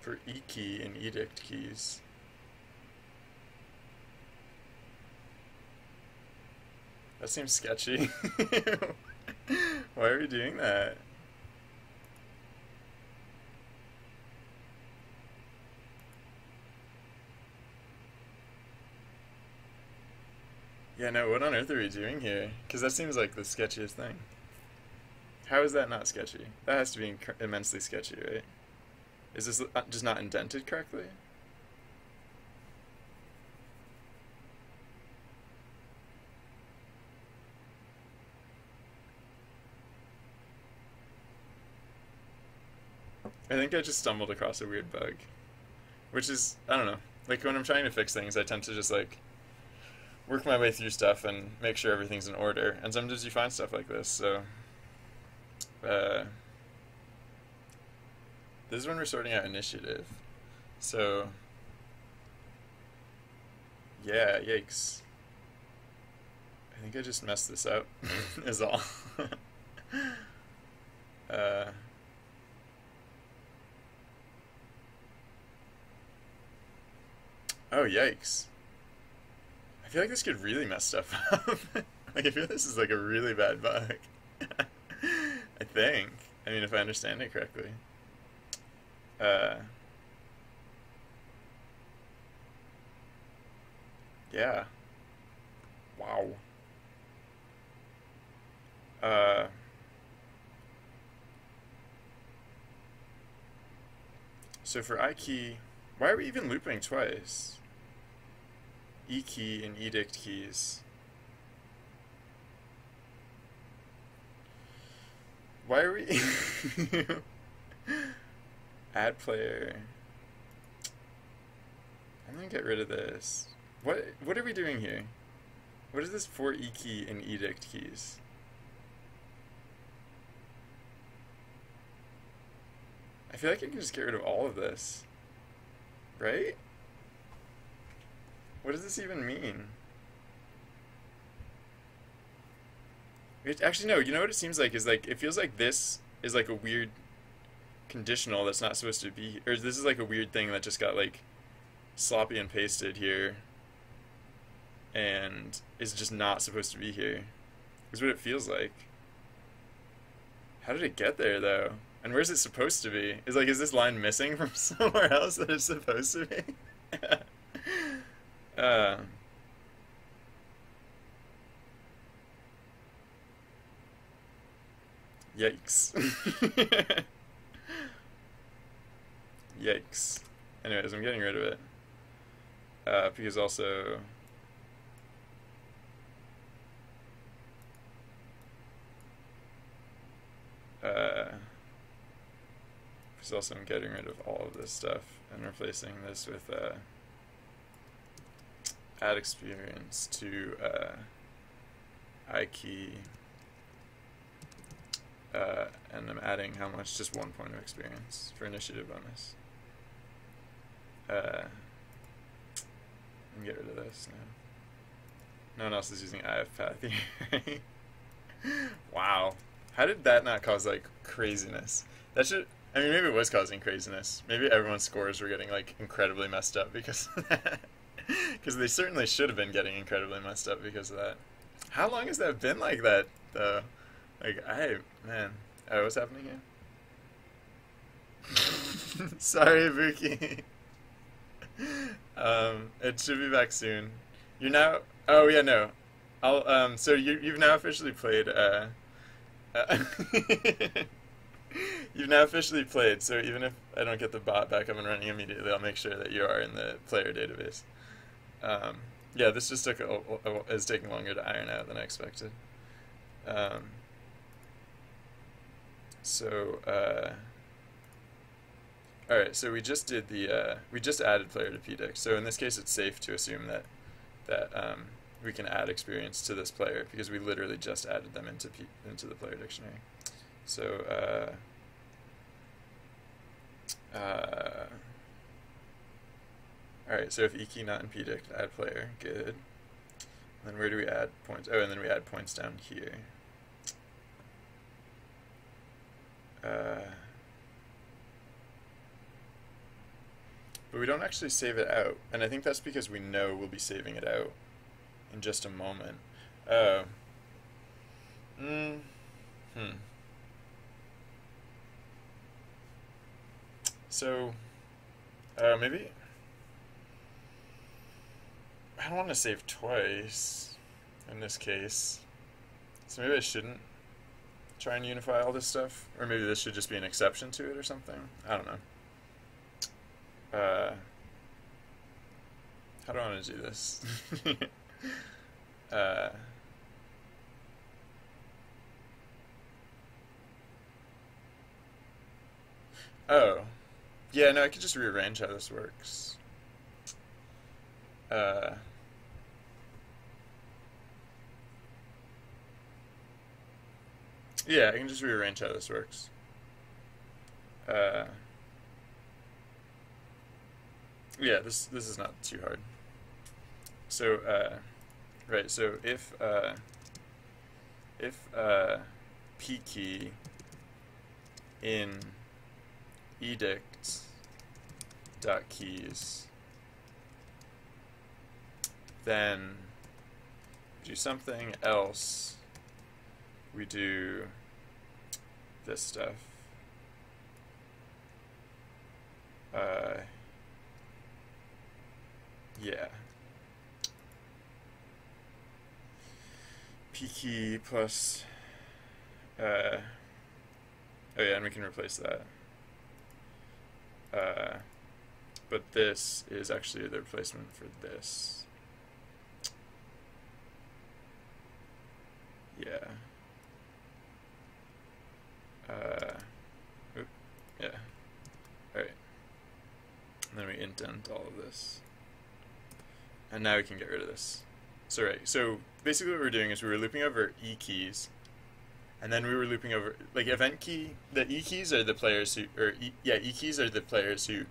For E key and edict keys. That seems sketchy. Why are we doing that? Yeah, no, what on earth are we doing here? Because that seems like the sketchiest thing. How is that not sketchy? That has to be immensely sketchy, right? Is this just not indented correctly? I think I just stumbled across a weird bug. Which is, I don't know. Like, when I'm trying to fix things, I tend to just, like, work my way through stuff and make sure everything's in order. And sometimes you find stuff like this, so this is when we're sorting out initiative. So yeah, yikes. I think I just messed this up is all. Oh, yikes. I feel like this could really mess stuff up. Like, I feel this is like a really bad bug. I think. I mean, if I understand it correctly. Uh, yeah. Wow. Uh, so for I key, why are we even looping twice? E key and edict keys. Why are we add player? I'm gonna get rid of this. What are we doing here? What is this for E key and edict keys? I feel like I can just get rid of all of this. Right? What does this even mean? Actually, no, you know what it seems like is like, it feels like this is like a weird conditional that's not supposed to be, or this is like a weird thing that just got like sloppy and pasted here and is just not supposed to be here. Is what it feels like. How did it get there though? And where's it supposed to be? Is this line missing from somewhere else that it's supposed to be? uh, Yikes. Yikes. Anyways, I'm getting rid of it. Because also... because also I'm getting rid of all of this stuff and replacing this with add experience to I key. And I'm adding how much? Just 1 point of experience for initiative bonus. And get rid of this now. No one else is using IF path here. Wow. How did that not cause like craziness? That should, I mean, maybe it was causing craziness. Maybe everyone's scores were getting like incredibly messed up because of that. Because they certainly should have been getting incredibly messed up because of that. How long has that been like that though? Like, man. Oh, what's happening here? Sorry, Buki. It should be back soon. You're now, oh yeah, no. So you've now officially played, you've now officially played, so even if I don't get the bot back up and running immediately, I'll make sure that you are in the player database. Yeah, this just took is taking longer to iron out than I expected. Alright, so we just did we just added player to pdict. So in this case, it's safe to assume that we can add experience to this player because we literally just added them into the player dictionary. So, alright, so if E key not in pdict, add player, good. And then where do we add points? Oh, and then we add points down here. But we don't actually save it out, and I think that's because we know we'll be saving it out in just a moment. Oh. So, maybe I don't want to save twice in this case, so maybe I shouldn't try and unify all this stuff, or maybe this should just be an exception to it or something. I don't know. How do I want to do this? Oh. Yeah, no, I could just rearrange how this works. Yeah, I can just rearrange how this works. Yeah, this is not too hard. So, right, so if p key in edict dot keys then do something else. We do this stuff. Yeah. P key plus. Oh yeah, and we can replace that. But this is actually the replacement for this. Yeah. Yeah. Alright. And then we indent all of this. And now we can get rid of this. So right, so basically what we're doing is we were looping over E keys, and then we were looping over, like, event key, the E keys are the players who, E keys are the players who,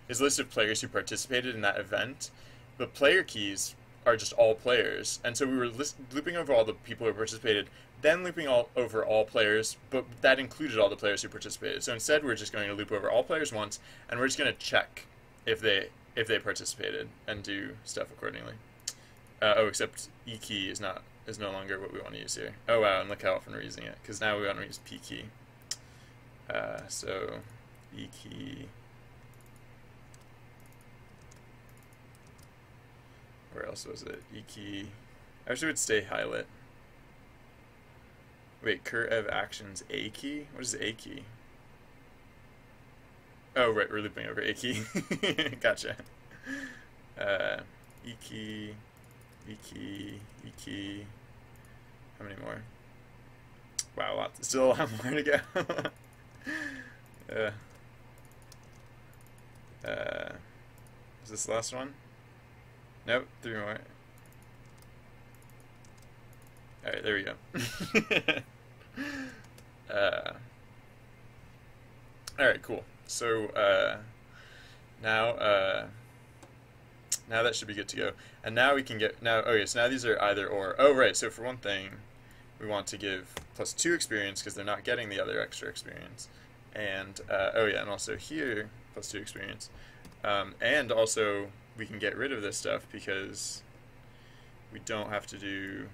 is a list of players who participated in that event, but player keys are just all players, and so we were looping over all the people who participated, then looping over all players, but that included all the players who participated. So instead we're just going to loop over all players once, and we're just going to check if they participated and do stuff accordingly. Except E key is no longer what we want to use here. Oh wow, and look how often we're using it, because now we want to use P key. So E key. Where else was it? E key. I wish it would stay highlight. Wait, curve actions A key? What is A key? Oh right, we're looping over A key. Gotcha. E key. E key, E key. How many more? Wow, lots. Still a lot more to go. Is this the last one? Nope, 3 more. Alright, there we go. Alright, cool. So, now that should be good to go. And now we can get, okay, so now these are either or. Oh, right, so for one thing, we want to give +2 experience because they're not getting the other extra experience. And, oh yeah, and also here, +2 experience. And also, we can get rid of this stuff because we don't have to do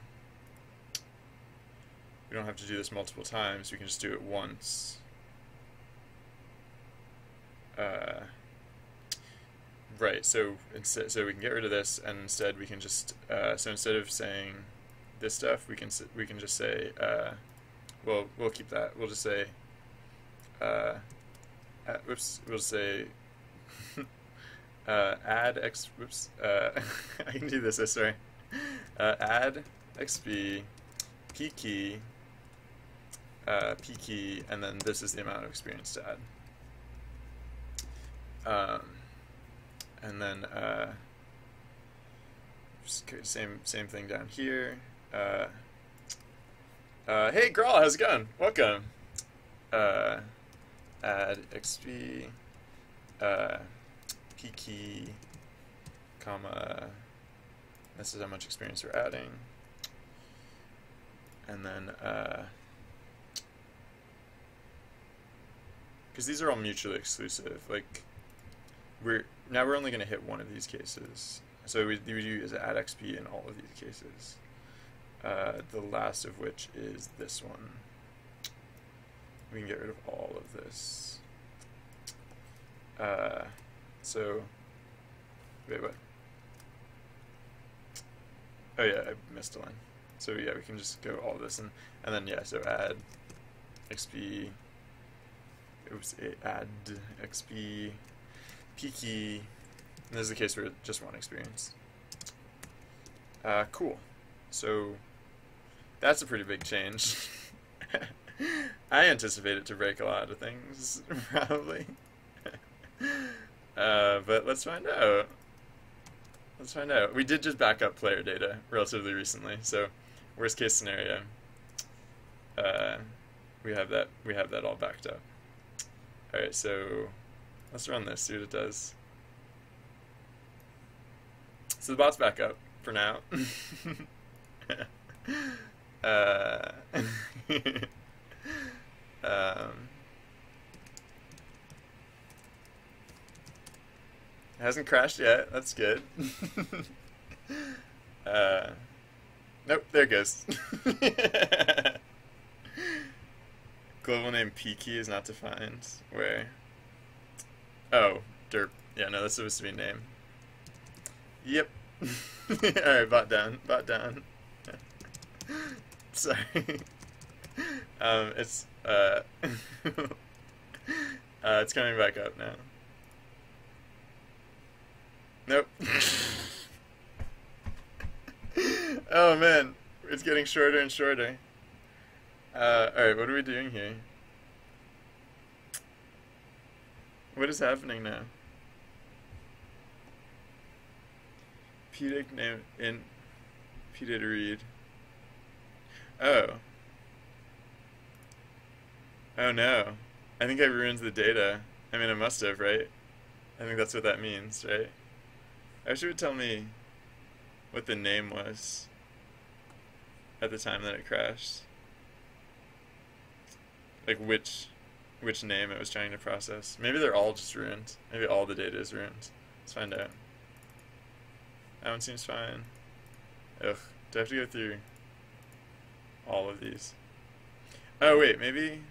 this multiple times. We can just do it once. Right, so we can get rid of this, and instead we can just so instead of saying this stuff, we can just say well, we'll keep that. We'll just say we'll say add x. I can do this. Sorry. Add xb p key, and then this is the amount of experience to add. And then same thing down here. Hey Grawl, how's it going? Welcome. Add xp p key, comma. This is how much experience we're adding. And then because these are all mutually exclusive, like we're only going to hit one of these cases, so we use add xp in all of these cases. The last of which is this one. We can get rid of all of this. So wait, what? Oh yeah, I missed a line. So yeah, we can just go all of this and then yeah, so add xp. Add xp p key. And this is the case where just one experience. Cool. So that's a pretty big change. I anticipate it to break a lot of things, probably. But let's find out. Let's find out. We did just back up player data relatively recently, so worst case scenario, we have that all backed up. All right, so let's run this, see what it does. So the bot's back up for now. It hasn't crashed yet. That's good. Nope, there it goes. Global name Peaky is not defined. Where? Oh, derp. Yeah, no, that's supposed to be a name. Yep. Alright, bot down. Bot down. Sorry. It's it's coming back up now. Nope. Oh man, it's getting shorter and shorter. Alright, what are we doing here? What is happening now? PDIC name in PDIC read. Oh. Oh no. I think I ruined the data. I mean, I must have, right? I think that's what that means, right? I wish it would tell me what the name was at the time that it crashed. Like which name it was trying to process. Maybe they're all just ruined. Maybe all the data is ruined. Let's find out. That one seems fine. Ugh. Do I have to go through all of these? Oh wait, maybe?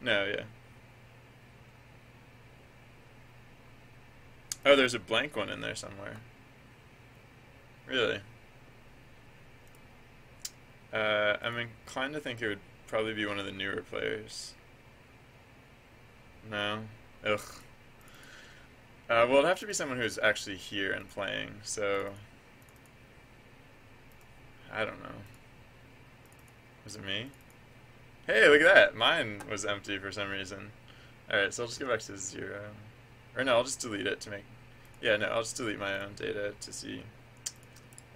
No, yeah. Oh, there's a blank one in there somewhere. Really? I'm inclined to think it would probably be one of the newer players. No? Ugh. Well, it'd have to be someone who's actually here and playing, so... I don't know. Was it me? Hey, look at that! Mine was empty for some reason. Alright, so I'll just go back to 0. Or no, I'll just delete it to make... Yeah, no, I'll just delete my own data to see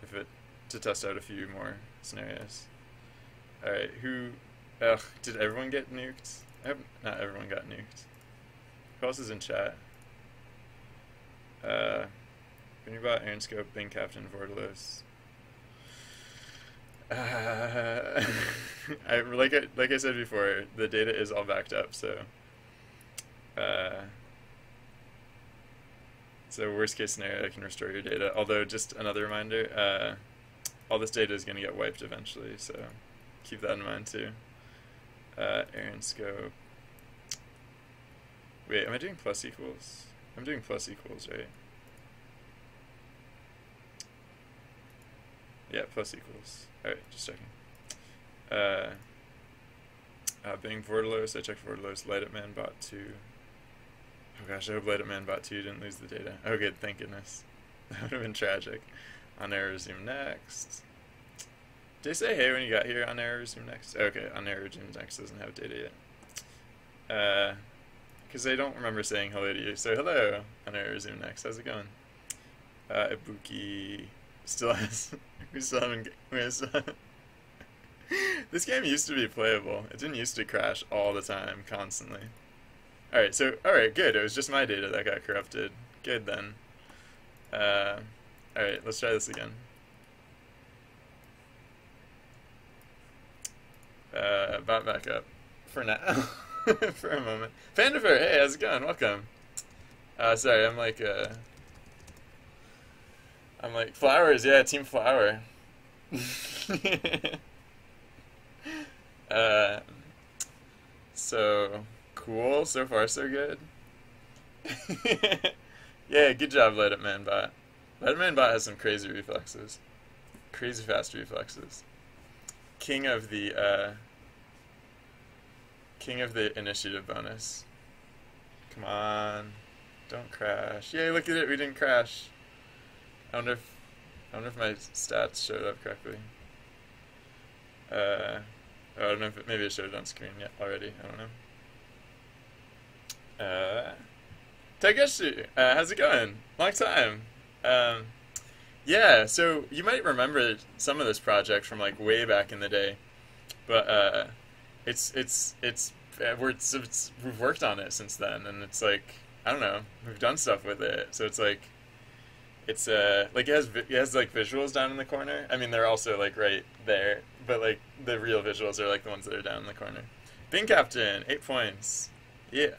if it... to test out a few more scenarios. Alright, who... Ugh, did everyone get nuked? I hope not everyone got nuked. Who else is in chat? Binibot, Aeronscope, Bing Captain, Vordalos. Like I said before, the data is all backed up, so worst case scenario, I can restore your data. Although, just another reminder, all this data is going to get wiped eventually, so keep that in mind too. Aeronscope. Wait, am I doing plus equals? I'm doing plus equals, right? Yeah, plus equals. Alright, just checking. Bing Vordalos, I checked Vordalos, Light Up Man Bot 2. Oh gosh, I hope Light Up Man Bot 2 didn't lose the data. Oh good, thank goodness. That would have been tragic. On error resume next. Did I say hey when you got here? On error resume next? Okay, on error resume next doesn't have data yet. Because I don't remember saying hello to you. So hello, on error resume next. How's it going? Ibuki still has... we still haven't... This game used to be playable. It didn't used to crash all the time, constantly. Alright, so... Alright, good. It was just my data that got corrupted. Good, then. Alright, let's try this again. Bot back up. For now. For a moment. Pandafer, hey, how's it going? Welcome. Sorry, I'm like Flowers, yeah, Team Flower. So, cool. So far, so good. Yeah, good job, Light Up Man Bot. Light Up Man Bot has some crazy reflexes. Crazy fast reflexes. King of the initiative bonus. Come on. Don't crash. Yay, look at it, we didn't crash. I wonder if my stats showed up correctly. I don't know if maybe it showed on screen yet already. I don't know. Takeshi, how's it going? Long time. Yeah, so you might remember some of this project from like way back in the day, but we've worked on it since then, and it's like I don't know, we've done stuff with it, so it's like like it has like visuals down in the corner. I mean, they're also like right there, but like the real visuals are like the ones that are down in the corner. Bing Captain, 8 points. Yeah.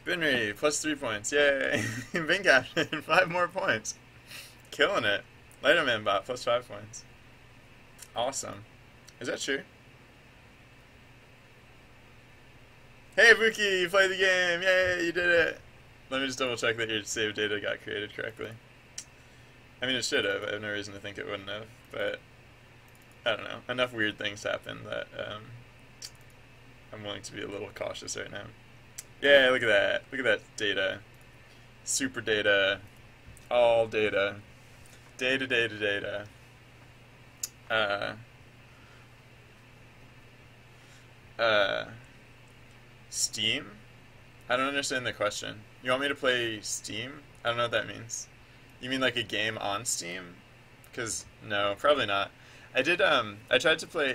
Binry, plus 3 points. Yay! Bing Captain, 5 more points. Killing it. Lighterman bot, plus 5 points. Awesome. Is that true? Hey, Buki, you played the game. Yay, you did it. Let me just double check that your save data got created correctly. I mean, it should have. I have no reason to think it wouldn't have, but I don't know. Enough weird things happen that I'm willing to be a little cautious right now. Yeah, look at that. Look at that data. Super data. All data. Data, data, data. Steam? I don't understand the question. You want me to play Steam? I don't know what that means. You mean like a game on Steam? Because, no, probably not. I tried to play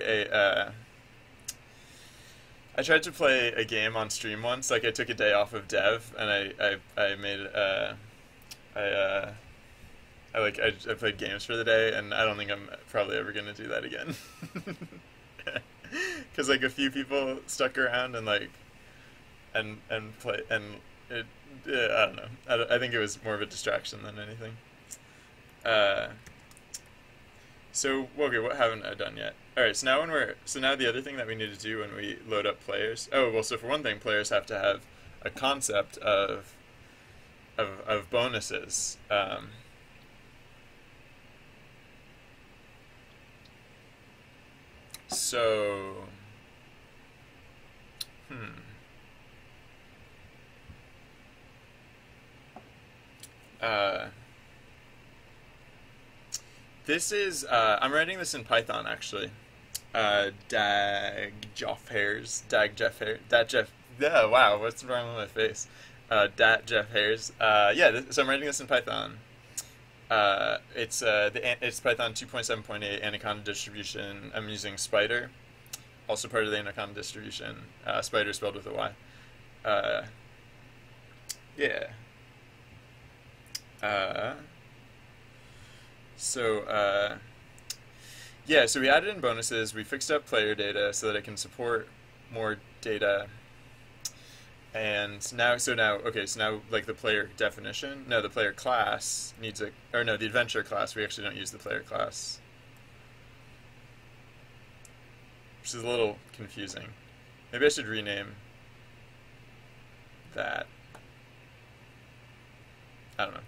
a game on stream once. Like, I took a day off of dev, and I made, I played games for the day, and I don't think I'm probably ever gonna do that again. Because, like, a few people stuck around and, like, and play, and it, I don't know. I think it was more of a distraction than anything. So, okay, what haven't I done yet? Alright, so now the other thing that we need to do when we load up players, oh, well, so for one thing, players have to have a concept of bonuses. So, this is, I'm writing this in Python, actually. Yeah, wow, what's wrong with my face? Jeff Hairs. So I'm writing this in Python. It's Python 2.7.8 Anaconda distribution. I'm using Spider, also part of the Anaconda distribution. Spider spelled with a Y. Yeah. So we added in bonuses. We fixed up player data so that it can support more data. And now, like the player definition, no, the player class needs the adventure class, we actually don't use the player class. Which is a little confusing. Maybe I should rename that. I don't know.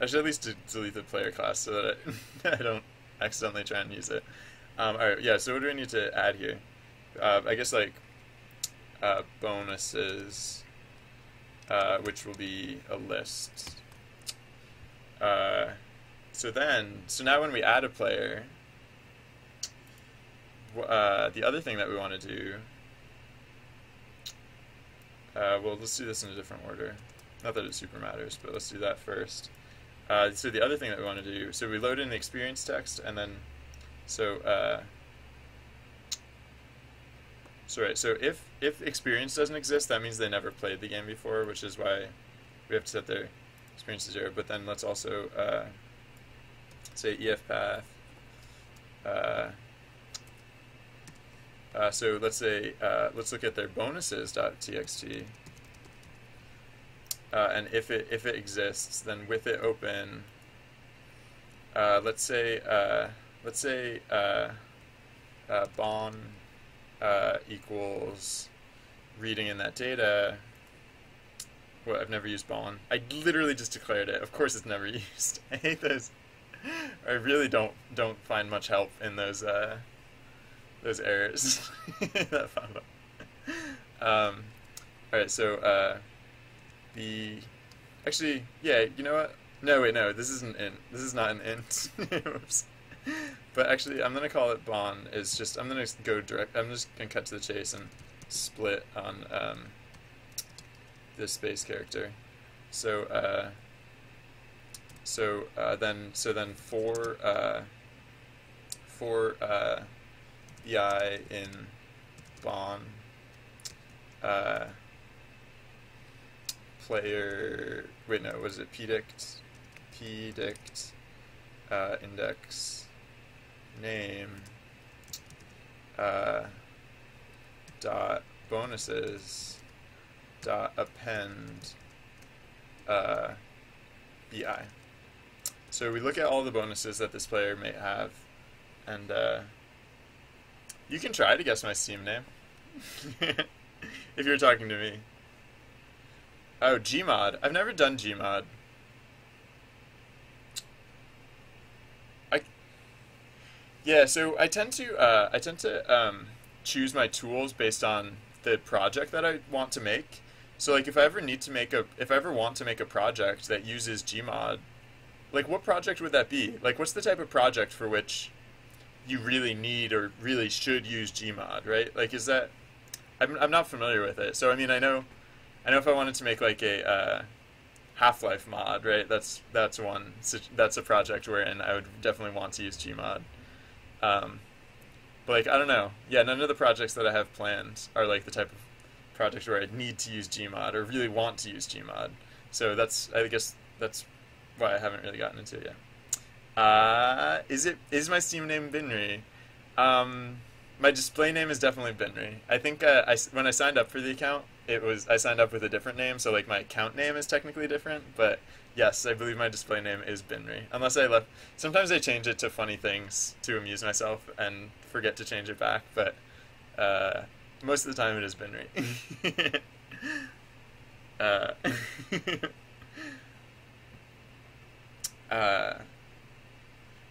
I should at least delete the player class so that I don't accidentally try and use it. Alright, yeah, so what do we need to add here? I guess, like, bonuses, which will be a list. So now when we add a player, the other thing that we want to do, well, let's do this in a different order. Not that it super matters, but let's do that first. So the other thing that we want to do, so we load in the experience text, and then, so if experience doesn't exist, that means they never played the game before, which is why we have to set their experience to 0. But then let's also say EFPath. So let's say let's look at their bonuses.txt. And if it exists, then with it open, let's say bon equals reading in that data. Well, I've never used bon. I literally just declared it. Of course, it's never used. I hate those. I really don't find much help in those errors. That found up. All right, so actually, yeah, you know what? No, wait, no, this isn't int. This is not an int. Oops. But actually, I'm gonna call it bon. It's just I'm gonna go direct. I'm just gonna cut to the chase and split on this space character. So then for bi in bon player, wait, no, was it pdict index name dot bonuses dot append bi. So we look at all the bonuses that this player may have, and you can try to guess my Steam name if you're talking to me. Oh, Gmod. I've never done Gmod. Yeah, so I tend to choose my tools based on the project that I want to make. So like if I ever want to make a project that uses Gmod, like what project would that be? Like what's the type of project for which you really need or really should use Gmod, right? Like is that I'm not familiar with it. So I mean I know if I wanted to make like a Half-Life mod, right? That's a project wherein I would definitely want to use Gmod. But like I don't know. Yeah, none of the projects that I have planned are like the type of projects where I need to use Gmod or really want to use Gmod. So I guess that's why I haven't really gotten into it yet. Is my Steam name Binri? My display name is definitely Binri. I think when I signed up for the account, I signed up with a different name, so like my account name is technically different, but yes, I believe my display name is Binri. Unless sometimes I change it to funny things to amuse myself and forget to change it back, but most of the time it is Binri. uh,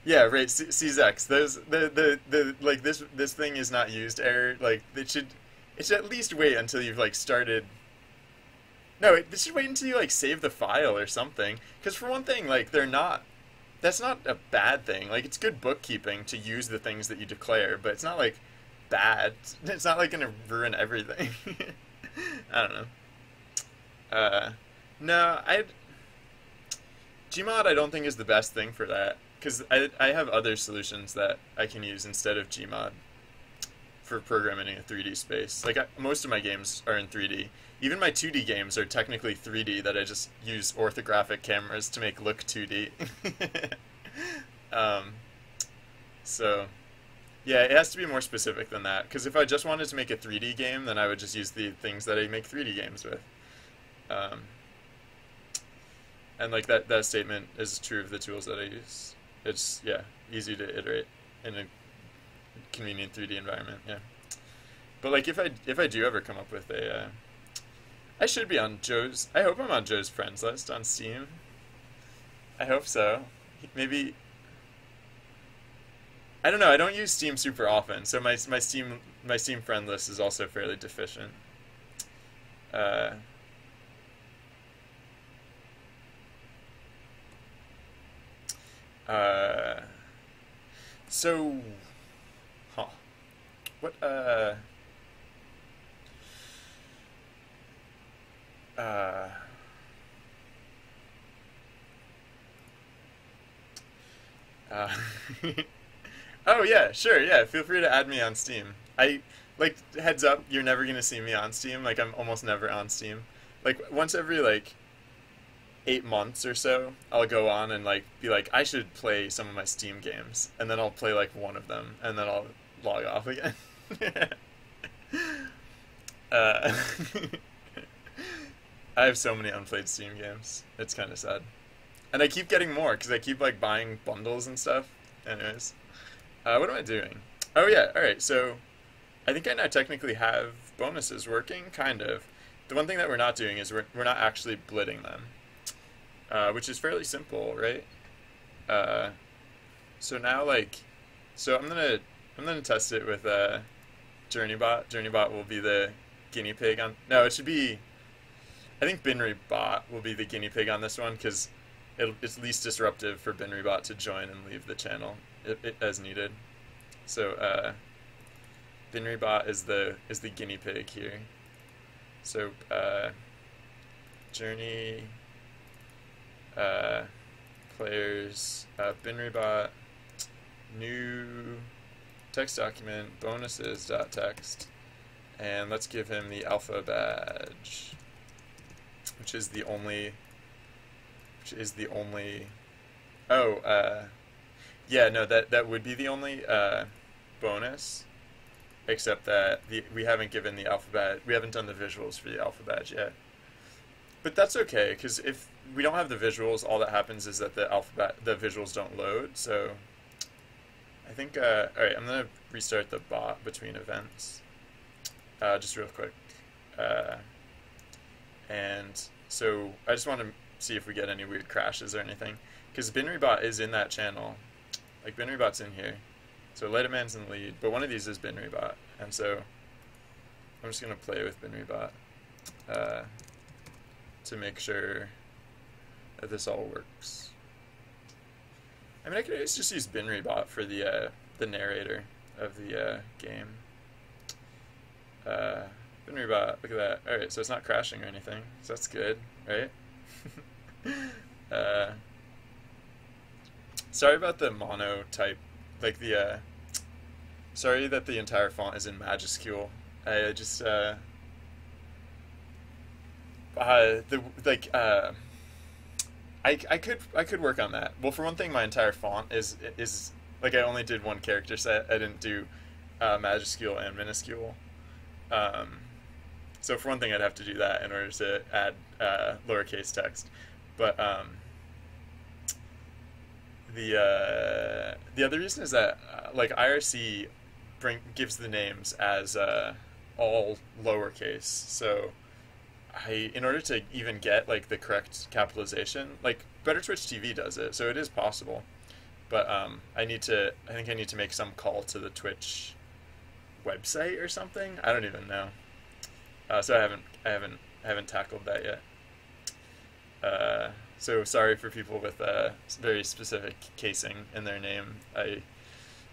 yeah, right. CZX. Those the like this thing is not used error. Like it should at least wait until you've like started. No, it should wait until you like save the file or something. Because for one thing, like that's not a bad thing. Like it's good bookkeeping to use the things that you declare, but it's not like bad. It's not like gonna ruin everything. I don't know. No, Gmod I don't think is the best thing for that. Because I have other solutions that I can use instead of Gmod for programming a 3D space. Like most of my games are in 3D. Even my 2D games are technically 3D that I just use orthographic cameras to make look 2D. So, yeah, it has to be more specific than that. Because if I just wanted to make a 3D game, then I would just use the things that I make 3D games with. And like that statement is true of the tools that I use. It's easy to iterate in a convenient 3D environment. Yeah, but like if I do ever come up with I should be on Joe's. I hope I'm on Joe's friends list on Steam. I hope so. Maybe. I don't know. I don't use Steam super often, so my Steam friend list is also fairly deficient. So, what, oh yeah, sure, yeah, feel free to add me on Steam. Like, heads up, you're never gonna see me on Steam, like, I'm almost never on Steam. Like, once every, like, 8 months or so, I'll go on and like be like, I should play some of my Steam games, and then I'll play like one of them, and then I'll log off again. uh, I have so many unplayed Steam games. It's kind of sad, and I keep getting more because I keep like buying bundles and stuff. Anyways, what am I doing? Oh yeah, all right. So I think I now technically have bonuses working, kind of. The one thing that we're not doing is we're not actually blitting them. Which is fairly simple, right? So now, so I'm gonna test it with JourneyBot. JourneyBot will be the guinea pig on. No, it should be. I think BinryBot will be the guinea pig on this one because it's least disruptive for BinryBot to join and leave the channel as needed. So BinryBot is the guinea pig here. So Journey. Players, BinryBot, new text document, bonuses.text, and let's give him the alpha badge, which is the only, yeah, no, that would be the only bonus, except that we haven't given the alpha badge, we haven't done the visuals for the alpha badge yet. But that's okay, because if we don't have the visuals, all that happens is that the visuals don't load. So I think, all right, I'm gonna restart the bot between events, just real quick, and so I just want to see if we get any weird crashes or anything, because BinRebot is in that channel, like BinRebot's in here, so Lightaman's in the lead, but one of these is BinRebot, and so I'm just gonna play with BinRebot to make sure that this all works. I mean, I could just use BinRebot for the narrator of the game. BinRebot, look at that. Alright, so it's not crashing or anything, so that's good, right? Sorry about the mono type, like the, sorry that the entire font is in majuscule. I just, I could work on that. Well, for one thing, my entire font is like, I only did one character set. I didn't do majuscule and minuscule. So for one thing, I'd have to do that in order to add lowercase text. But the other reason is that like IRC gives the names as all lowercase. So in order to even get like the correct capitalization, like Better Twitch TV does it, so it is possible. But I think I need to make some call to the Twitch website or something. I don't even know. So I haven't tackled that yet. So sorry for people with very specific casing in their name.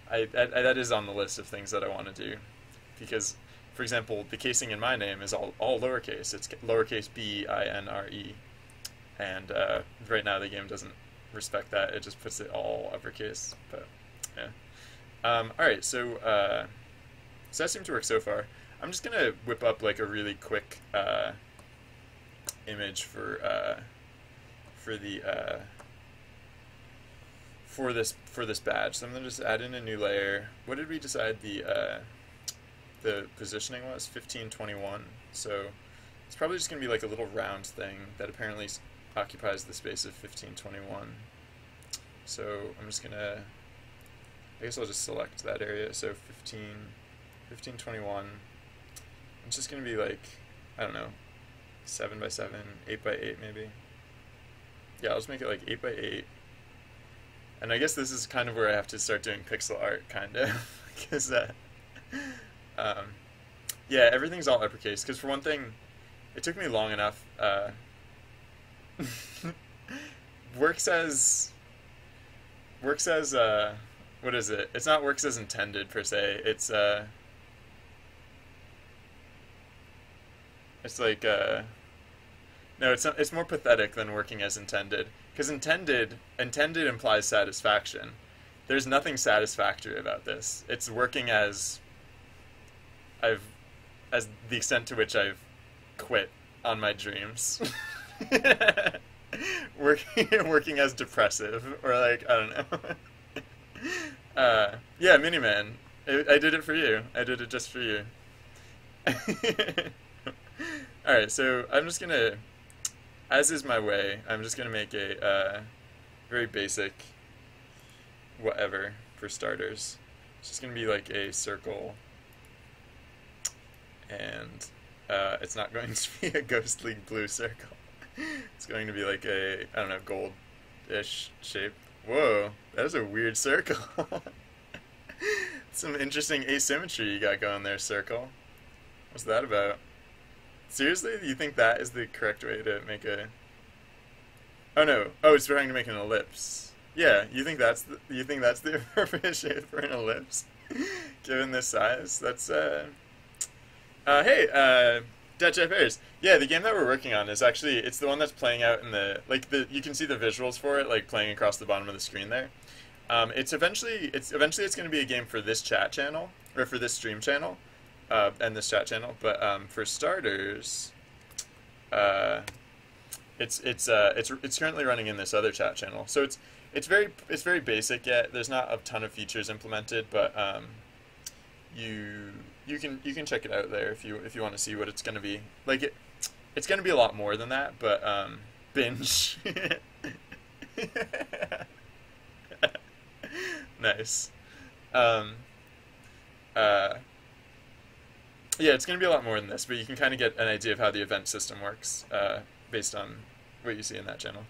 That is on the list of things that I want to do, because, for example, the casing in my name is all lowercase. It's lowercase b-i-n-r-e, and right now the game doesn't respect that. It just puts it all uppercase. But yeah. All right, so that seemed to work so far. I'm just gonna whip up like a really quick image for this badge. So I'm gonna just add in a new layer. What did we decide the positioning was? 1521. So it's probably just gonna be like a little round thing that apparently occupies the space of 1521. So I'm just gonna, I guess I'll just select that area. So 1521. It's just gonna be like, I don't know, 7 by 7, 8 by 8 maybe. Yeah, I'll just make it like 8 by 8. And I guess this is kind of where I have to start doing pixel art, kind of, because yeah, everything's all uppercase. Because for one thing, it took me long enough. Works as what is it? It's not works as intended per se. It's like no, it's not, it's more pathetic than working as intended, because intended implies satisfaction. There's nothing satisfactory about this. It's working as the extent to which I've quit on my dreams. working as depressive, or like, I don't know. Yeah, Miniman. I did it for you. I did it just for you. Alright, so I'm just gonna, as is my way, I'm just gonna make a very basic whatever for starters. It's just gonna be like a circle, and it's not going to be a ghostly blue circle. It's going to be like a, I don't know, gold-ish shape. Whoa, that is a weird circle. Some interesting asymmetry you got going there, circle. What's that about? Seriously? You think that is the correct way to make a... Oh no. Oh, it's trying to make an ellipse. Yeah, you think that's the appropriate shape for an ellipse? Given this size? That's, hey, Dead Jeff Ayers. Yeah, the game that we're working on is actually, it's the one that's playing out in the, like, you can see the visuals for it, like, playing across the bottom of the screen there. It's eventually going to be a game for this chat channel, or for this stream channel. And this chat channel, but for starters, it's currently running in this other chat channel. So it's very basic yet. There's not a ton of features implemented, but you can check it out there if you want to see what it's gonna be. Like it's gonna be a lot more than that, but binge. Nice. Um, uh, yeah, it's going to be a lot more than this, but you can kind of get an idea of how the event system works based on what you see in that channel.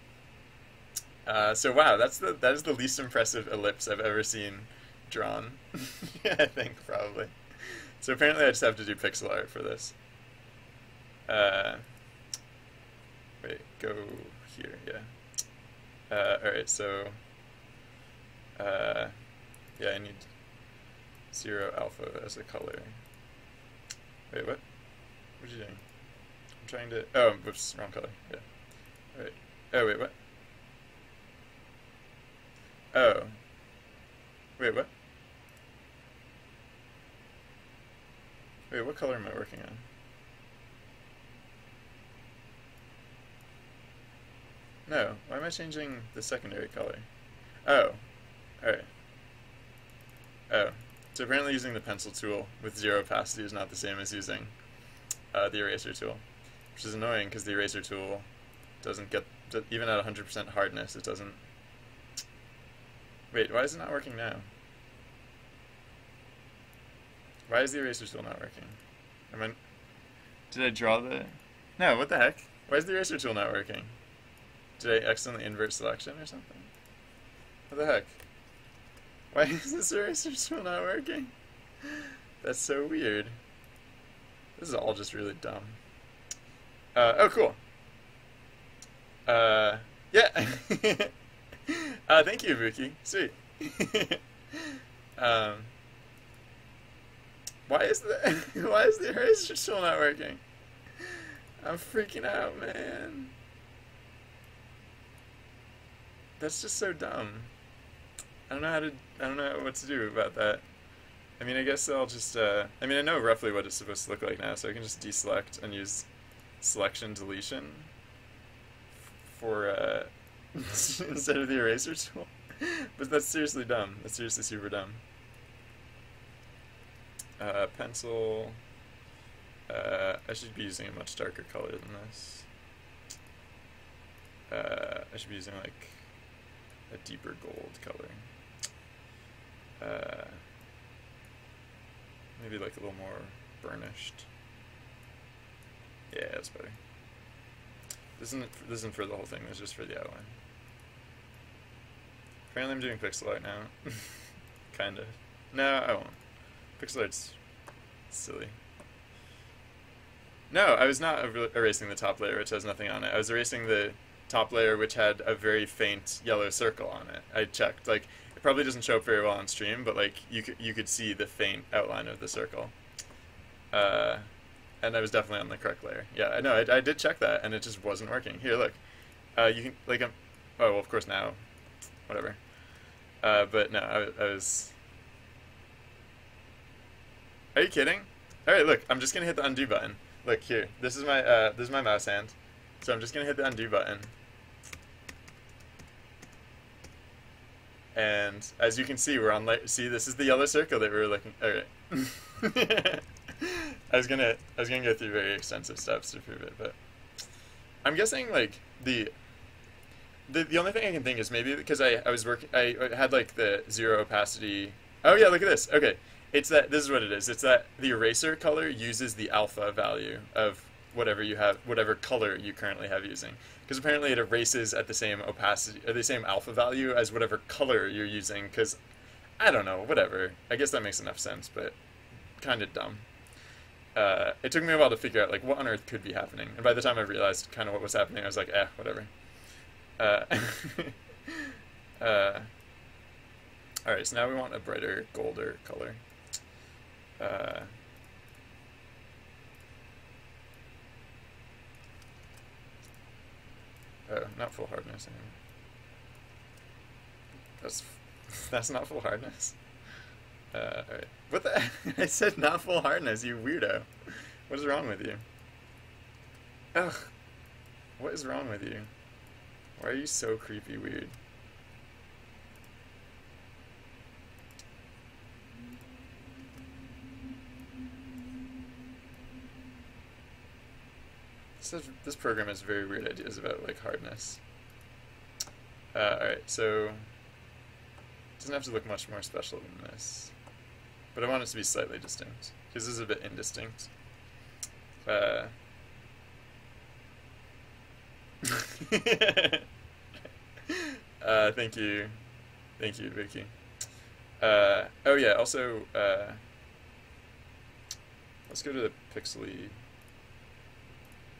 So wow, that is the least impressive ellipse I've ever seen drawn. I think probably. So apparently I just have to do pixel art for this. Wait, go here, yeah. Alright, so yeah, I need 0 alpha as a color. Wait, what? What are you doing? I'm trying to... Oh, whoops, wrong color. Yeah. Alright. Oh, wait, what? Oh. Wait, what? Wait, what color am I working on? No, why am I changing the secondary color? Oh. Alright. Oh. So apparently using the pencil tool with 0 opacity is not the same as using the eraser tool. Which is annoying because the eraser tool doesn't get... Even at 100% hardness, it doesn't... Wait, why is it not working now? Why is the eraser tool not working? Did I draw the... No, what the heck? Why is the eraser tool not working? Did I accidentally invert selection or something? What the heck? Why is this eraser tool not working? That's so weird. This is all just really dumb. Oh, cool. Yeah. Thank you, Buki. Sweet. Why is the eraser tool not working? I'm freaking out, man. That's just so dumb. I don't know what to do about that. I mean, I guess I'll just, I mean, I know roughly what it's supposed to look like now, so I can just deselect and use selection deletion for, instead of the eraser tool. But that's seriously dumb. That's seriously super dumb. Pencil. I should be using a much darker color than this. I should be using, like, a deeper gold color. Maybe like a little more burnished. Yeah, that's better. This isn't for the whole thing, this is just for the outline. Apparently I'm doing pixel art now. Kinda. No, I won't. Pixel art's silly. No, I was not erasing the top layer, which has nothing on it. I was erasing the top layer, which had a very faint yellow circle on it. I checked. Like, it probably doesn't show up very well on stream, but like you could see the faint outline of the circle. And I was definitely on the correct layer. Yeah, I know. I did check that, and it just wasn't working. Here, look. You can like oh well, of course now, whatever. But no, I was. Are you kidding? All right, look. I'm just gonna hit the undo button. Look here. This is my mouse hand. So I'm just gonna hit the undo button. And as you can see, we're on see, this is the yellow circle that we were looking. Okay. I was gonna go through very extensive steps to prove it, but I'm guessing like the only thing I can think is maybe because I had like the 0 opacity. Oh yeah, look at this. Okay, this is what it is. It's that the eraser color uses the alpha value of whatever color you currently have using. Because apparently it erases at the same opacity, or the same alpha value as whatever color you're using, because, I don't know, whatever. I guess that makes enough sense, but kind of dumb. It took me a while to figure out, like, what on earth could be happening. And by the time I realized kind of what was happening, I was like, whatever. Alright, so now we want a brighter, golder color. Oh, not full hardness anymore. That's not full hardness. Alright. What the? I said not full hardness, you weirdo. What is wrong with you? Ugh. What is wrong with you? Why are you so creepy weird? this program has very weird ideas about like hardness. Alright, so it doesn't have to look much more special than this. But I want it to be slightly distinct, because this is a bit indistinct. Thank you, Vicky. Oh yeah, also, let's go to the pixely,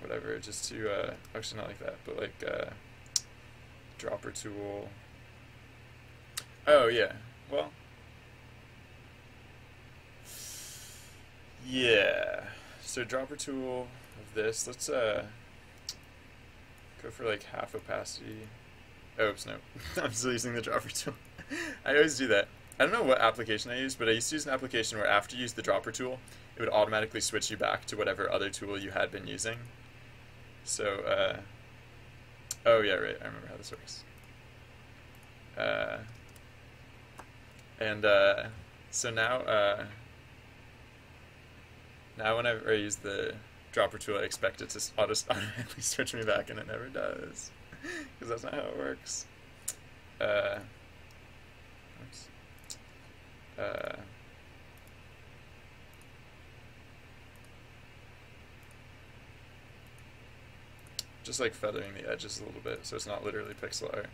whatever, just to, actually not like that, but like, dropper tool. Oh yeah, well, yeah, so dropper tool of this, let's, go for like half opacity. Oops, no. I'm still using the dropper tool. I always do that. I don't know what application I use, but I used to use an application where after you use the dropper tool, it would automatically switch you back to whatever other tool you had been using. So, oh yeah, right, I remember how this works. So now, now whenever I use the dropper tool, I expect it to automatically switch me back, and it never does. Because that's not how it works. Oops. Just like feathering the edges a little bit, so it's not literally pixel art.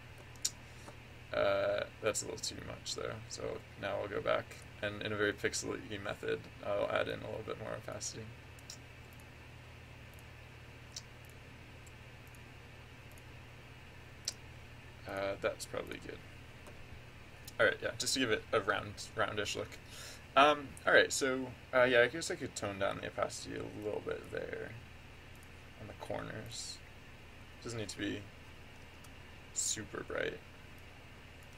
That's a little too much though, so now I'll go back, and in a very pixel-y method, I'll add in a little bit more opacity. That's probably good. Alright, yeah, just to give it a roundish look. Alright, so, yeah, I guess I could tone down the opacity a little bit there on the corners. Doesn't need to be super bright.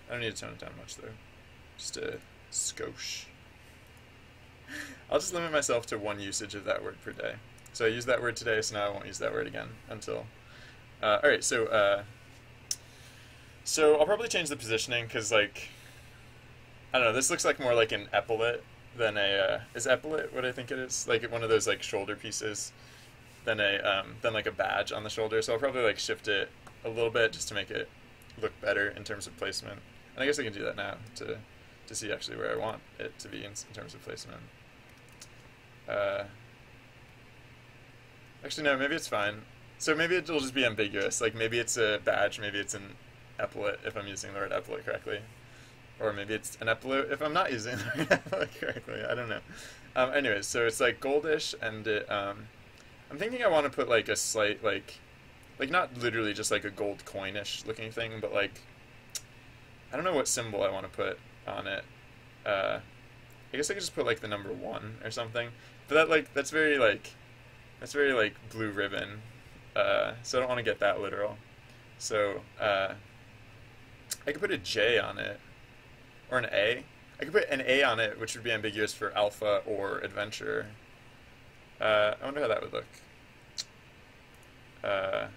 I don't need to tone it down much, though. Just a skosh. I'll just limit myself to one usage of that word per day. So I used that word today, so now I won't use that word again until... Alright, so, so I'll probably change the positioning, because, like, I don't know, this looks like more like an epaulet than a, is epaulet what I think it is? Like one of those, like, shoulder pieces than like a badge on the shoulder. So I'll probably, like, shift it a little bit just to make it look better in terms of placement. And I guess I can do that now to see actually where I want it to be in terms of placement. Actually, no, maybe it's fine. So maybe it'll just be ambiguous. Like, maybe it's a badge, maybe it's an epaulet if I'm using the word epaulet correctly. Or maybe it's an epaulet if I'm not using the word epaulet correctly. I don't know. Anyways, so it's like goldish, and it, I'm thinking I want to put like a slight, like not literally just like a gold coinish looking thing, but like, I don't know what symbol I want to put on it. I guess I could just put like the number 1 or something. But that, like, that's very like blue ribbon. So I don't want to get that literal. So, I could put a J on it, or an A. I could put an A on it, which would be ambiguous for alpha or adventure. I wonder how that would look. I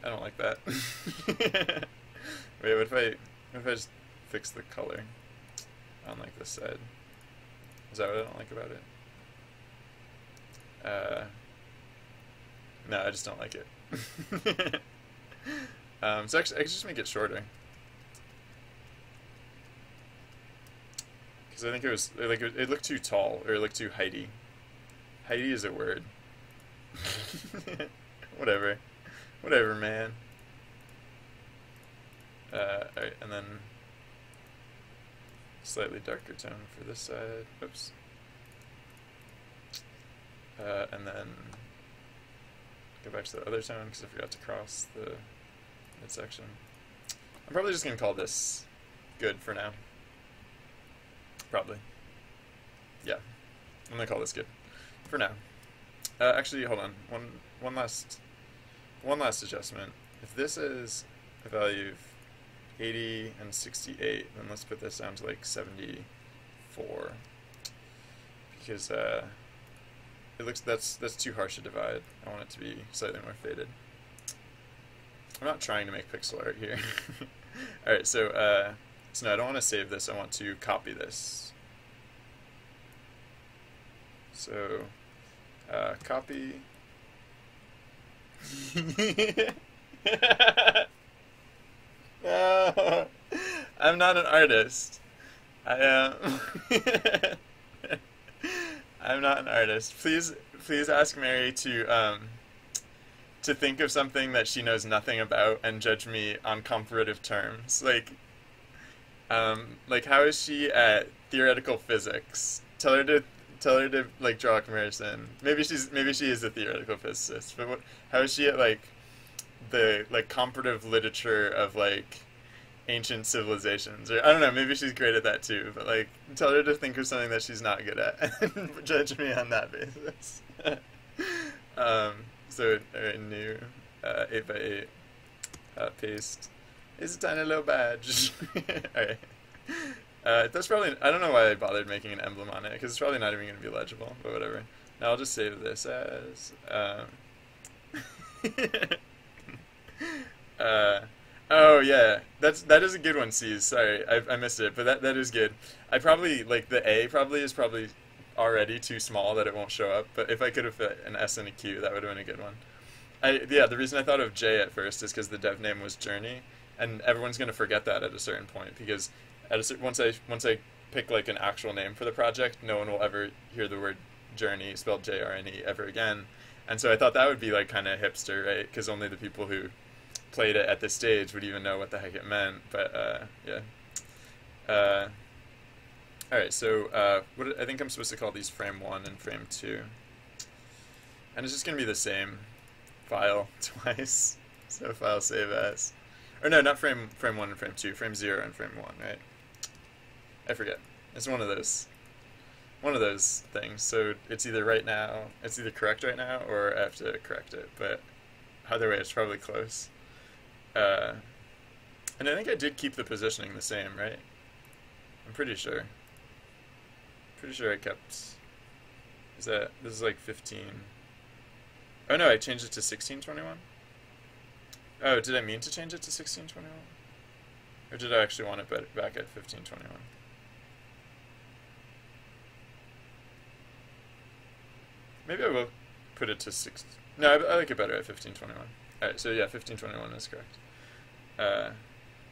don't like that. Wait, what if I just fix the color on like this side? Is that what I don't like about it? No, I just don't like it. So actually, I could just make it shorter. Because I think it was, like, it looked too tall, or it looked too heighty. Heighty is a word. Whatever. Whatever, man. Alright, and then slightly darker tone for this side. Oops. And then go back to the other tone because I forgot to cross the midsection. I'm probably just going to call this good for now. Probably. Yeah. I'm going to call this good for now. Actually, hold on. One last adjustment. If this is a value of 80 and 68, then let's put this down to like 74. Because it looks that's too harsh a divide. I want it to be slightly more faded. I'm not trying to make pixel art here. All right, so no, I don't want to save this. I want to copy this. So copy. No, I'm not an artist. I am. I'm not an artist. Please ask Mary to think of something that she knows nothing about and judge me on comparative terms. Like how is she at theoretical physics? Tell her to like draw a comparison. Maybe she is a theoretical physicist, but how is she at like the like comparative literature of like ancient civilizations? Or I don't know, maybe she's great at that too, but like tell her to think of something that she's not good at and judge me on that basis. So new 8x8 paste is a tiny little badge. Alright. That's probably, I don't know why I bothered making an emblem on it, because it's probably not even going to be legible, but whatever. Now I'll just save this as oh yeah, that is a good one, C's. Sorry, I missed it, but that is good. I probably, like, the A is probably already too small that it won't show up, but if I could have fit an S and a Q, that would have been a good one. Yeah, the reason I thought of J at first is because the dev name was Journey, and everyone's going to forget that at a certain point, because once I pick like an actual name for the project, no one will ever hear the word Journey spelled JRNE ever again. And so I thought that would be like kind of hipster, right? Because only the people who played it at this stage would even know what the heck it meant. But yeah. All right, so I think I'm supposed to call these frame 1 and frame 2, and it's just gonna be the same file twice. So file save as, or no, not frame 1 and frame 2, frame 0 and frame 1, right? I forget. It's one of those things. So it's either correct right now, or I have to correct it. But either way, it's probably close. And I think I did keep the positioning the same, right? I'm pretty sure. Pretty sure I kept. This is like 15. Oh no, I changed it to 1621. Oh, did I mean to change it to 1621? Or did I actually want it back at 1521? Maybe I will put it to 6. No, I like it better at 1521. Alright, so yeah, 1521 is correct.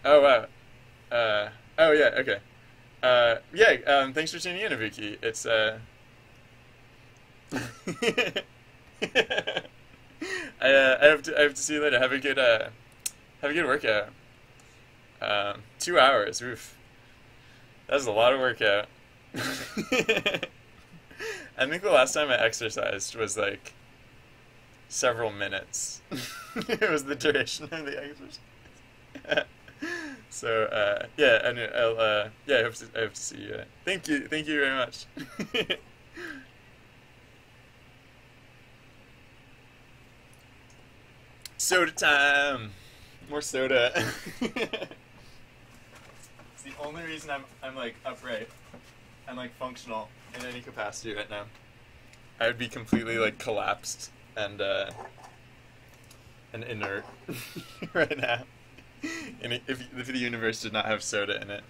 Oh wow. Oh yeah, okay. Yeah, thanks for tuning in, Ibuki. It's I have to see you later. Have a good workout. 2 hours. Oof. That's a lot of workout. I think the last time I exercised was like several minutes. It was the duration of the exercise. So yeah, and I'll yeah, I hope to see you. Thank you very much. Soda time. More soda. It's the only reason I'm like upright and like functional in any capacity right now. I would be completely like collapsed and inert right now. And if the universe did not have soda in it.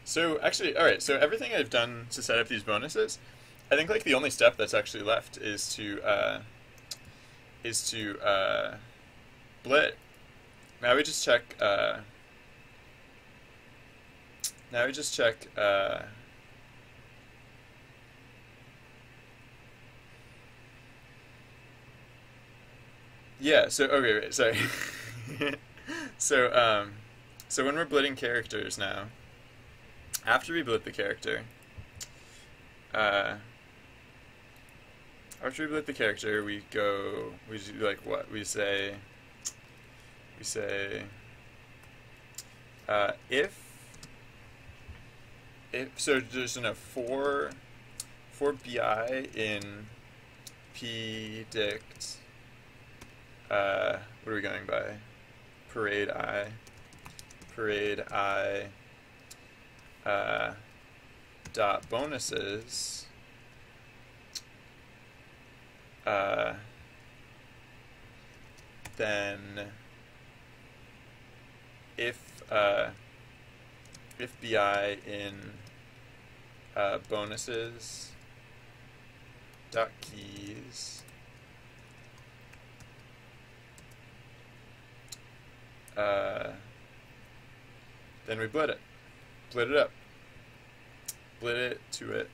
So actually, all right. So everything I've done to set up these bonuses, I think like the only step that's actually left is to blit. Now we just check. Yeah. So okay. Wait, sorry. So when we're blitting characters now, after we blit the character, we do like what? We say, if so there's for bi in pdict, what are we going by? Parade I dot bonuses then if bi in bonuses dot keys then we blit it up, blit it to it.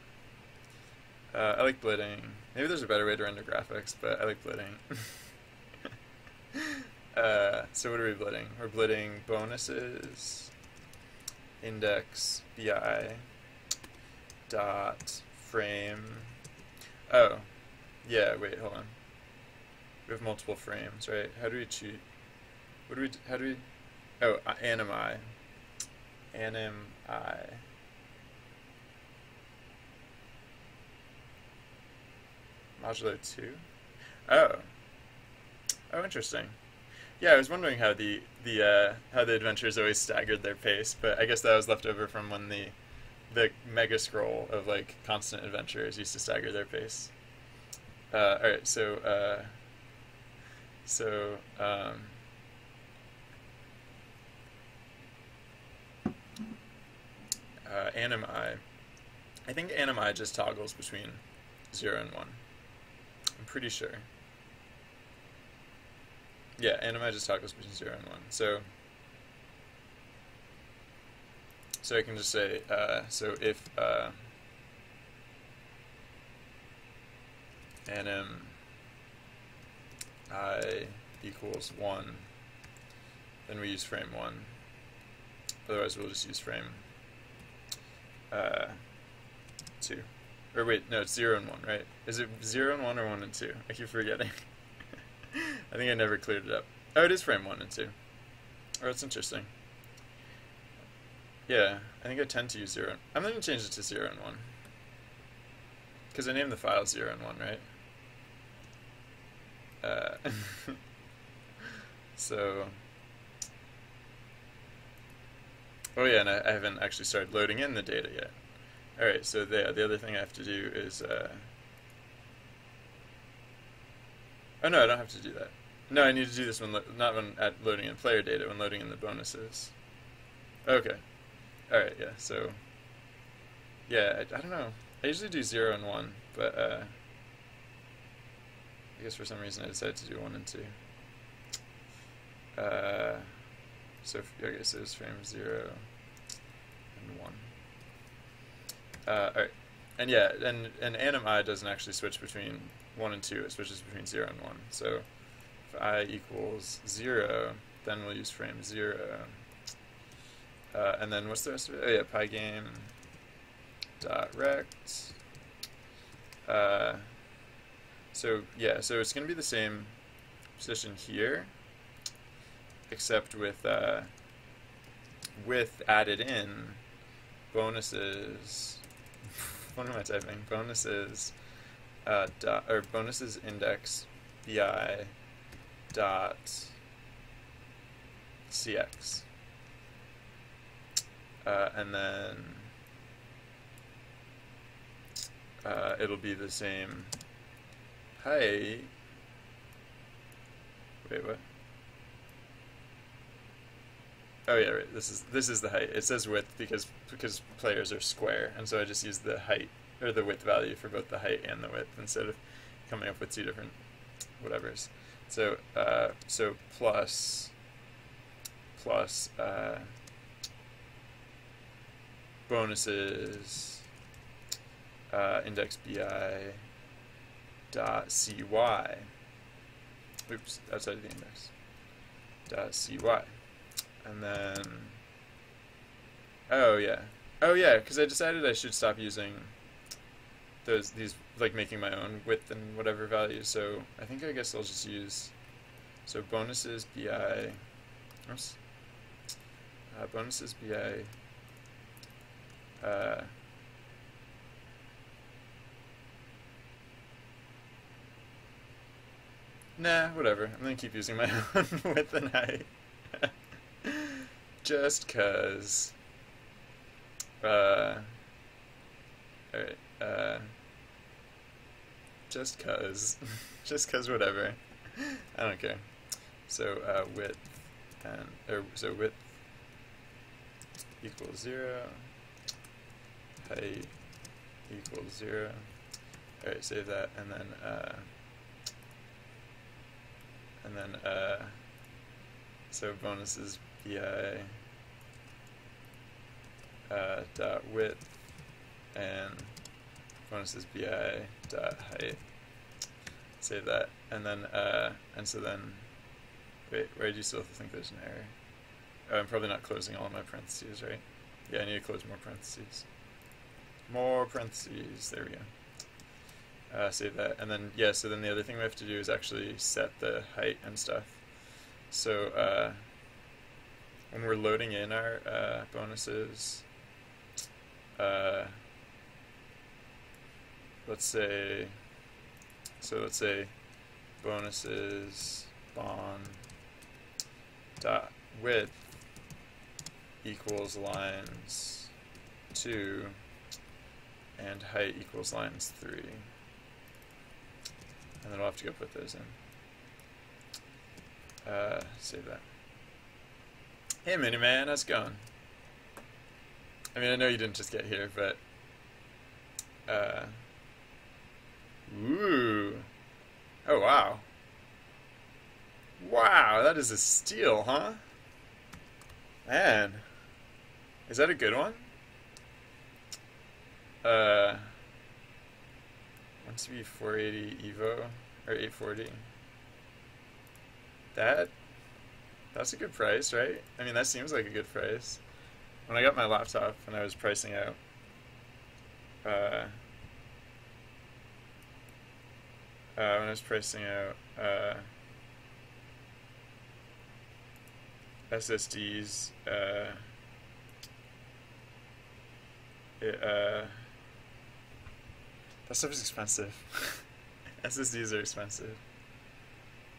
I like blitting. Maybe there's a better way to render graphics, but I like blitting. So what are we blitting? We're blitting bonuses index bi dot frame. Oh, yeah. Wait, hold on. We have multiple frames, right? How do we cheat? What do we? How do we? Oh, animi. Modulo 2. Oh, interesting. Yeah, I was wondering how the adventures always staggered their pace, but I guess that was left over from when the mega scroll of like constant adventures used to stagger their pace. All right, so animi. I think animi just toggles between 0 and 1. I'm pretty sure. Yeah, animi just toggles between 0 and 1. So I can just say, so if anim I equals 1, then we use frame 1. Otherwise, we'll just use frame 2. Or wait, no, it's 0 and 1, right? Is it 0 and 1 or 1 and 2? I keep forgetting. I think I never cleared it up. Oh, it is frame 1 and 2. Oh, that's interesting. Yeah, I think I tend to use 0. I'm going to change it to 0 and 1. Because I named the file 0 and 1, right? So... Oh yeah, and I haven't actually started loading in the data yet. Alright, so the other thing I have to do is... Oh no, I don't have to do that. No, I need to do this when not when loading in player data, when loading in the bonuses. Okay. Alright, yeah, so... Yeah, I don't know. I usually do 0 and 1, but I guess for some reason I decided to do 1 and 2. So okay, so it's frame 0 and 1. Alright. And yeah, and animi doesn't actually switch between 1 and 2, it switches between 0 and 1. So if I equals 0, then we'll use frame 0. And then what's the rest of it? Oh yeah, pygame dot rect. So yeah, so it's going to be the same position here, except with added in bonuses. What am I typing? Bonuses bonuses index bi dot cx, and then it'll be the same height. Wait, what? Oh yeah, right. This is the height. It says width because players are square, and so I just use the height or the width value for both the height and the width instead of coming up with two different whatevers. So so plus bonuses index bi dot cy. Oops, outside of the index. Dot cy. And then, oh yeah, because I decided I should stop using these, like making my own width and whatever values. So I think I guess I'll just use, so bonuses bi, oops, bonuses bi, nah, whatever. I'm gonna keep using my own width and height. Just cause, alright, just cause. Just cause whatever. I don't care. So width and so width equals 0. Height equals 0. Alright, save that, and then so bonus is bi dot width, and bonus is bi dot height. Save that, and then and so then wait, where do you still think there's an error? Oh, I'm probably not closing all my parentheses, right? Yeah, I need to close more parentheses. More parentheses. There we go. Save that, and then yeah. So then the other thing we have to do is actually set the height and stuff. So when we're loading in our bonuses, let's say bonuses bon dot width equals lines 2 and height equals lines 3, and then we'll have to go put those in. Save that. Hey Miniman, how's it going? I mean, I know you didn't just get here, but ooh. Oh wow. Wow, that is a steal, huh? Man. Is that a good one? Wants to be 480 Evo or 840. That's a good price, right? I mean, that seems like a good price. When I got my laptop and I was pricing out SSDs, that stuff is expensive. SSDs are expensive.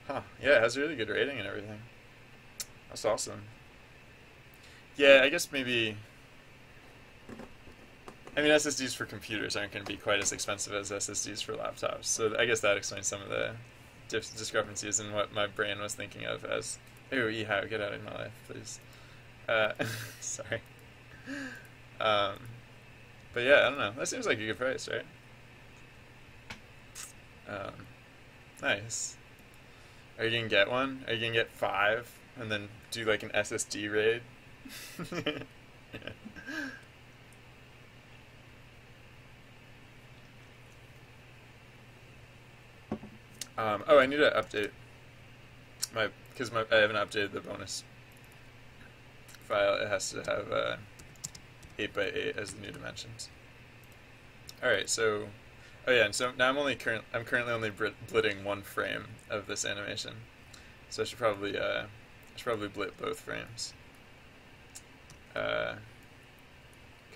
Huh, yeah, it has a really good rating and everything. That's awesome. Yeah, I guess maybe... I mean, SSDs for computers aren't going to be quite as expensive as SSDs for laptops, so I guess that explains some of the discrepancies in what my brain was thinking of as... Ooh, Ehau, get out of my life, please. Sorry. But yeah, I don't know. That seems like a good price, right? Nice. Are you gonna get one? Are you gonna get 5 and then do like an SSD raid? Oh, I need to update because I haven't updated the bonus file. It has to have 8x8 as the new dimensions. All right, so oh yeah, and so now I'm currently only blitting one frame of this animation, so I should probably blit both frames, because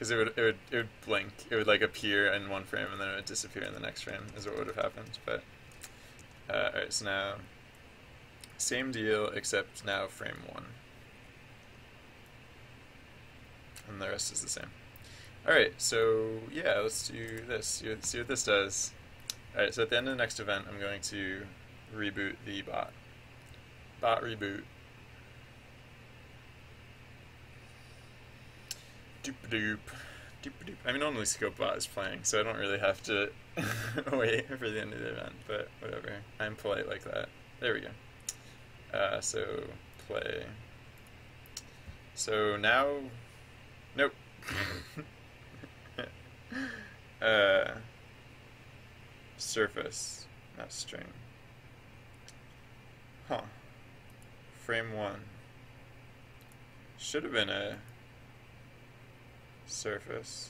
it would blink. It would like appear in one frame and then it would disappear in the next frame is what would have happened. But all right, so now same deal except now frame 1, and the rest is the same. Alright, so yeah, let's do this, see what this does. Alright, so at the end of the next event, I'm going to reboot the bot. Bot reboot. Doop-a-doop. Doop-a-doop. I mean, normally ScopeBot is playing, so I don't really have to wait for the end of the event, but whatever. I'm polite like that. There we go. So, play. So now... Nope. Surface, not string. Huh. Frame 1. Should have been a surface.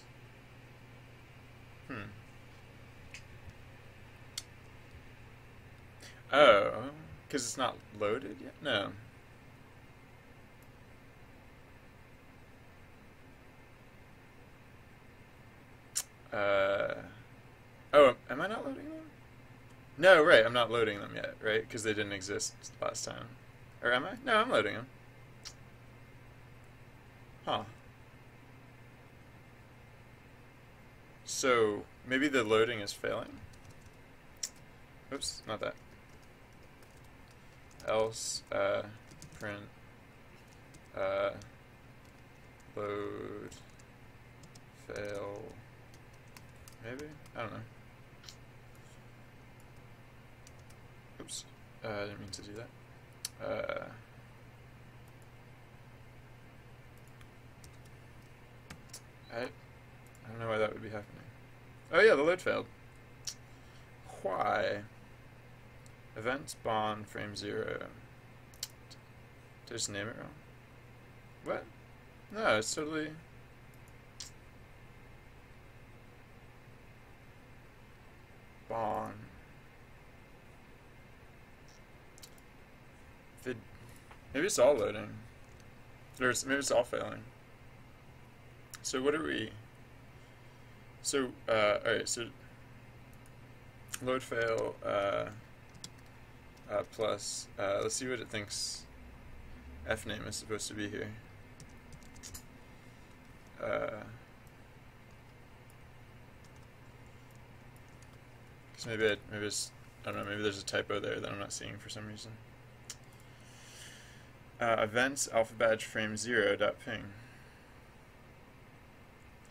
Oh, because it's not loaded yet? No. Oh, am I not loading them? No, right, I'm not loading them yet, right? Because they didn't exist last time. Or am I? No, I'm loading them. Huh. So, maybe the loading is failing? Oops, not that. Else print load fail. Maybe? I don't know. Oops. I didn't mean to do that. I don't know why that would be happening. Oh yeah, the load failed. Why? Event spawn frame 0. Did I just name it wrong? What? No, it's totally... Spawn. Maybe it's all loading. Or maybe it's all failing. So what are we... So, alright, so... Load fail, plus, let's see what it thinks fname is supposed to be here. Cause maybe it's, I don't know, maybe there's a typo there that I'm not seeing for some reason. Events alpha badge frame 0 dot ping.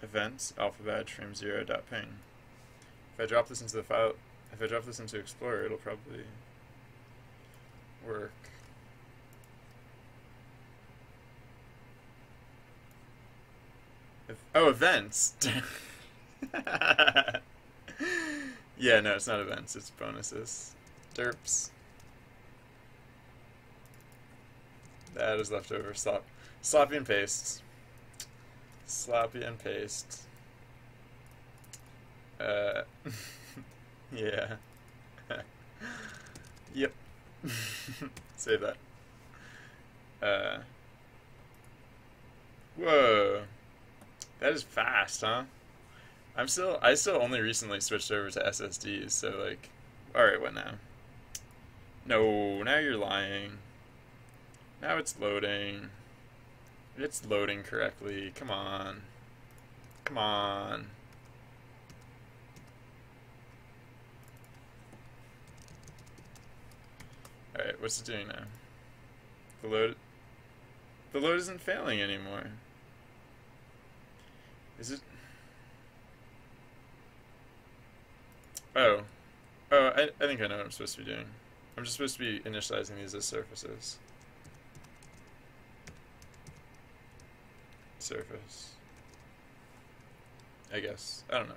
Events alpha badge frame 0 dot ping. If I drop this into the file, if I drop this into Explorer, it'll probably work. Oh, events! Yeah, no, it's not events, it's bonuses. Derps. That is leftover. Sloppy and paste. Sloppy and paste. Yeah. Yep. Save that. Whoa. That is fast, huh? I still only recently switched over to SSDs, so like, alright, what now? No, now you're lying. Now it's loading. It's loading correctly. Come on. Come on. Alright, what's it doing now? The load isn't failing anymore. Is it? Oh. Oh, I think I know what I'm supposed to be doing. I'm just supposed to be initializing these as surfaces. Surface. I guess. I don't know.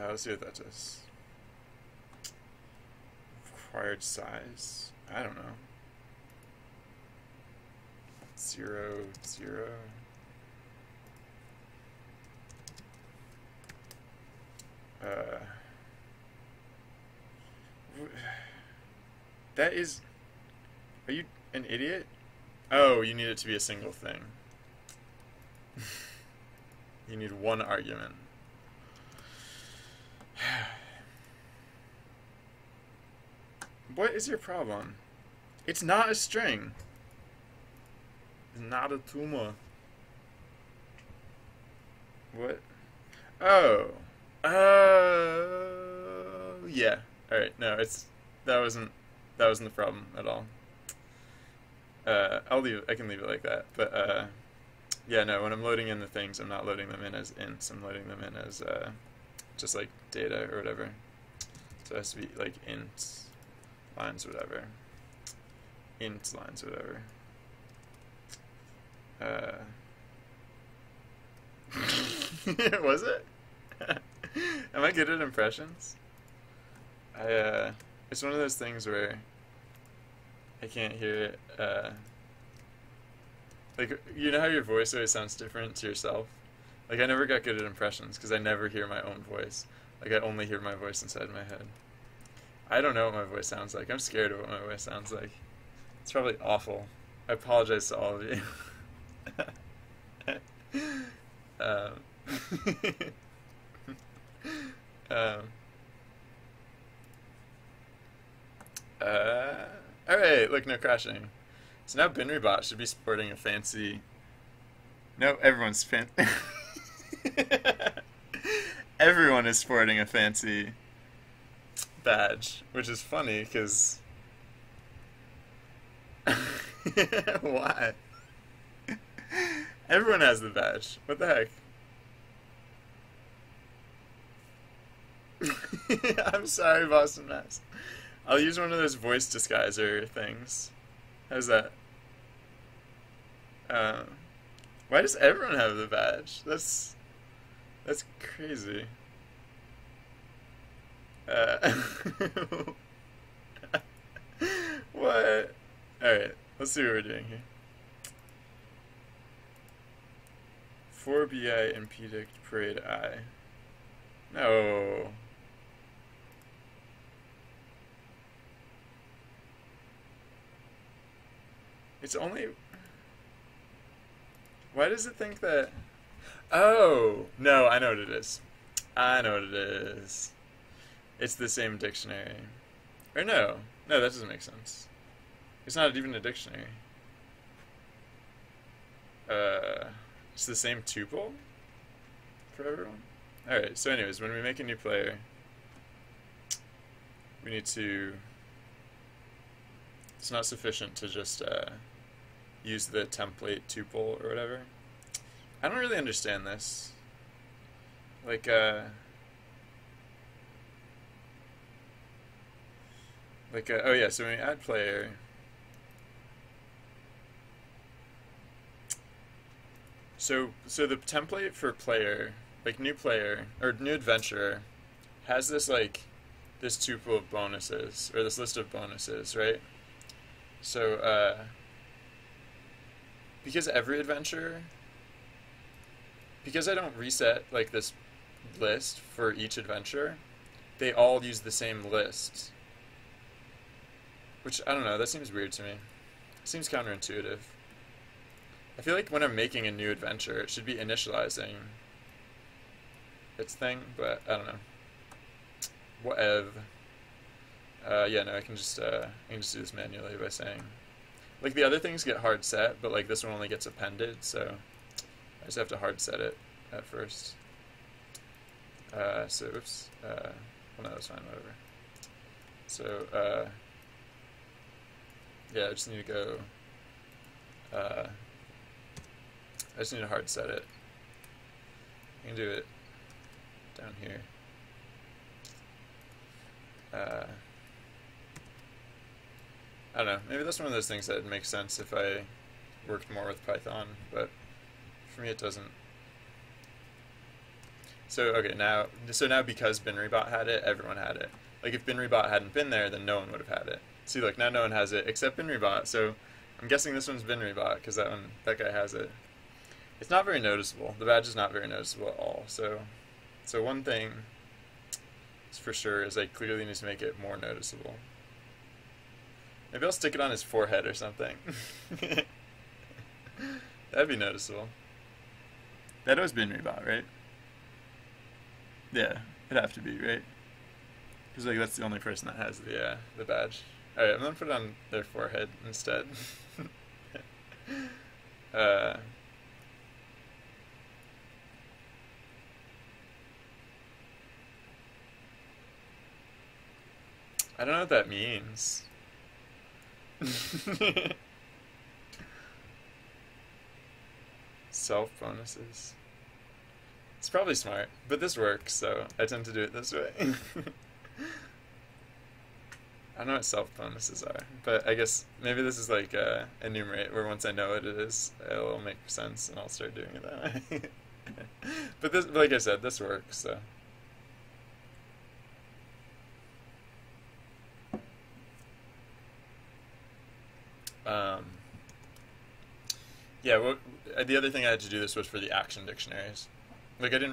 Let's see what that does. Required size. I don't know. 0, 0. That is... Are you an idiot? Oh, you need it to be a single thing. You need one argument. What is your problem? It's not a string. It's not a tumor. What? Oh. Oh. Yeah. All right. No, that wasn't the problem at all. I can leave it like that. But yeah, no. When I'm loading in the things, I'm not loading them in as ints. I'm loading them in as just like data or whatever. So it has to be like int lines whatever. Int lines whatever. Was it? Am I good at impressions? It's one of those things where I can't hear it. Like, you know how your voice always sounds different to yourself? Like, I never got good at impressions because I never hear my own voice. Like, I only hear my voice inside my head. I don't know what my voice sounds like. I'm scared of what my voice sounds like. It's probably awful. I apologize to all of you. Alright, look, no crashing. So now BinRebot should be sporting a fancy... No, everyone's Everyone is sporting a fancy badge, which is funny because why? Everyone has the badge. What the heck? I'm sorry, Boston Mass. I'll use one of those voice disguiser things. How's that? Uh, why does everyone have the badge? That's crazy. Uh, what? Alright, let's see what we're doing here. 4BI and PDICT parade I. No. It's only... Why does it think that... Oh! No, I know what it is. I know what it is. It's the same dictionary. Or no. No, that doesn't make sense. It's not even a dictionary. It's the same tuple for everyone? Alright, so anyways, when we make a new player, we need to... It's not sufficient to just use the template tuple or whatever. I don't really understand this. Like, oh yeah, so when we add player, so the template for player, like new player, or new adventurer, has this, like, this tuple of bonuses, or this list of bonuses, right? So, because every adventurer, because I don't reset, like, this list for each adventurer, they all use the same list. Which, I don't know, that seems weird to me. It seems counterintuitive. I feel like when I'm making a new adventure, it should be initializing its thing, but I don't know. Whatever. Yeah, no, I can just do this manually by saying... Like, the other things get hard set, but, like, this one only gets appended, so I just have to hard set it at first. So, oops. Well, no, that's fine, whatever. So, yeah, I just need to go... I just need to hard set it. I can do it down here. I don't know, maybe that's one of those things that makes sense if I worked more with Python, but for me it doesn't. So, okay, now because binrybot had it, everyone had it. Like, if binrybot hadn't been there, then no one would have had it. See, look, now no one has it except binrybot, so I'm guessing this one's binrybot, because that guy has it. It's not very noticeable. The badge is not very noticeable at all, so one thing is for sure is I clearly need to make it more noticeable. Maybe I'll stick it on his forehead or something. That'd be noticeable. That was binrybot, right? Yeah, it'd have to be, right? Because, like, that's the only person that has the badge. Alright, I'm gonna put it on their forehead instead. I don't know what that means. Self bonuses. It's probably smart, but this works, so I tend to do it this way. I don't know what self bonuses are, but I guess maybe this is like enumerate, where once I know what it is, it'll make sense and I'll start doing it that way. But this, like I said, this works, so. Yeah, well, the other thing I had to do this was for the action dictionaries. Like, I didn't really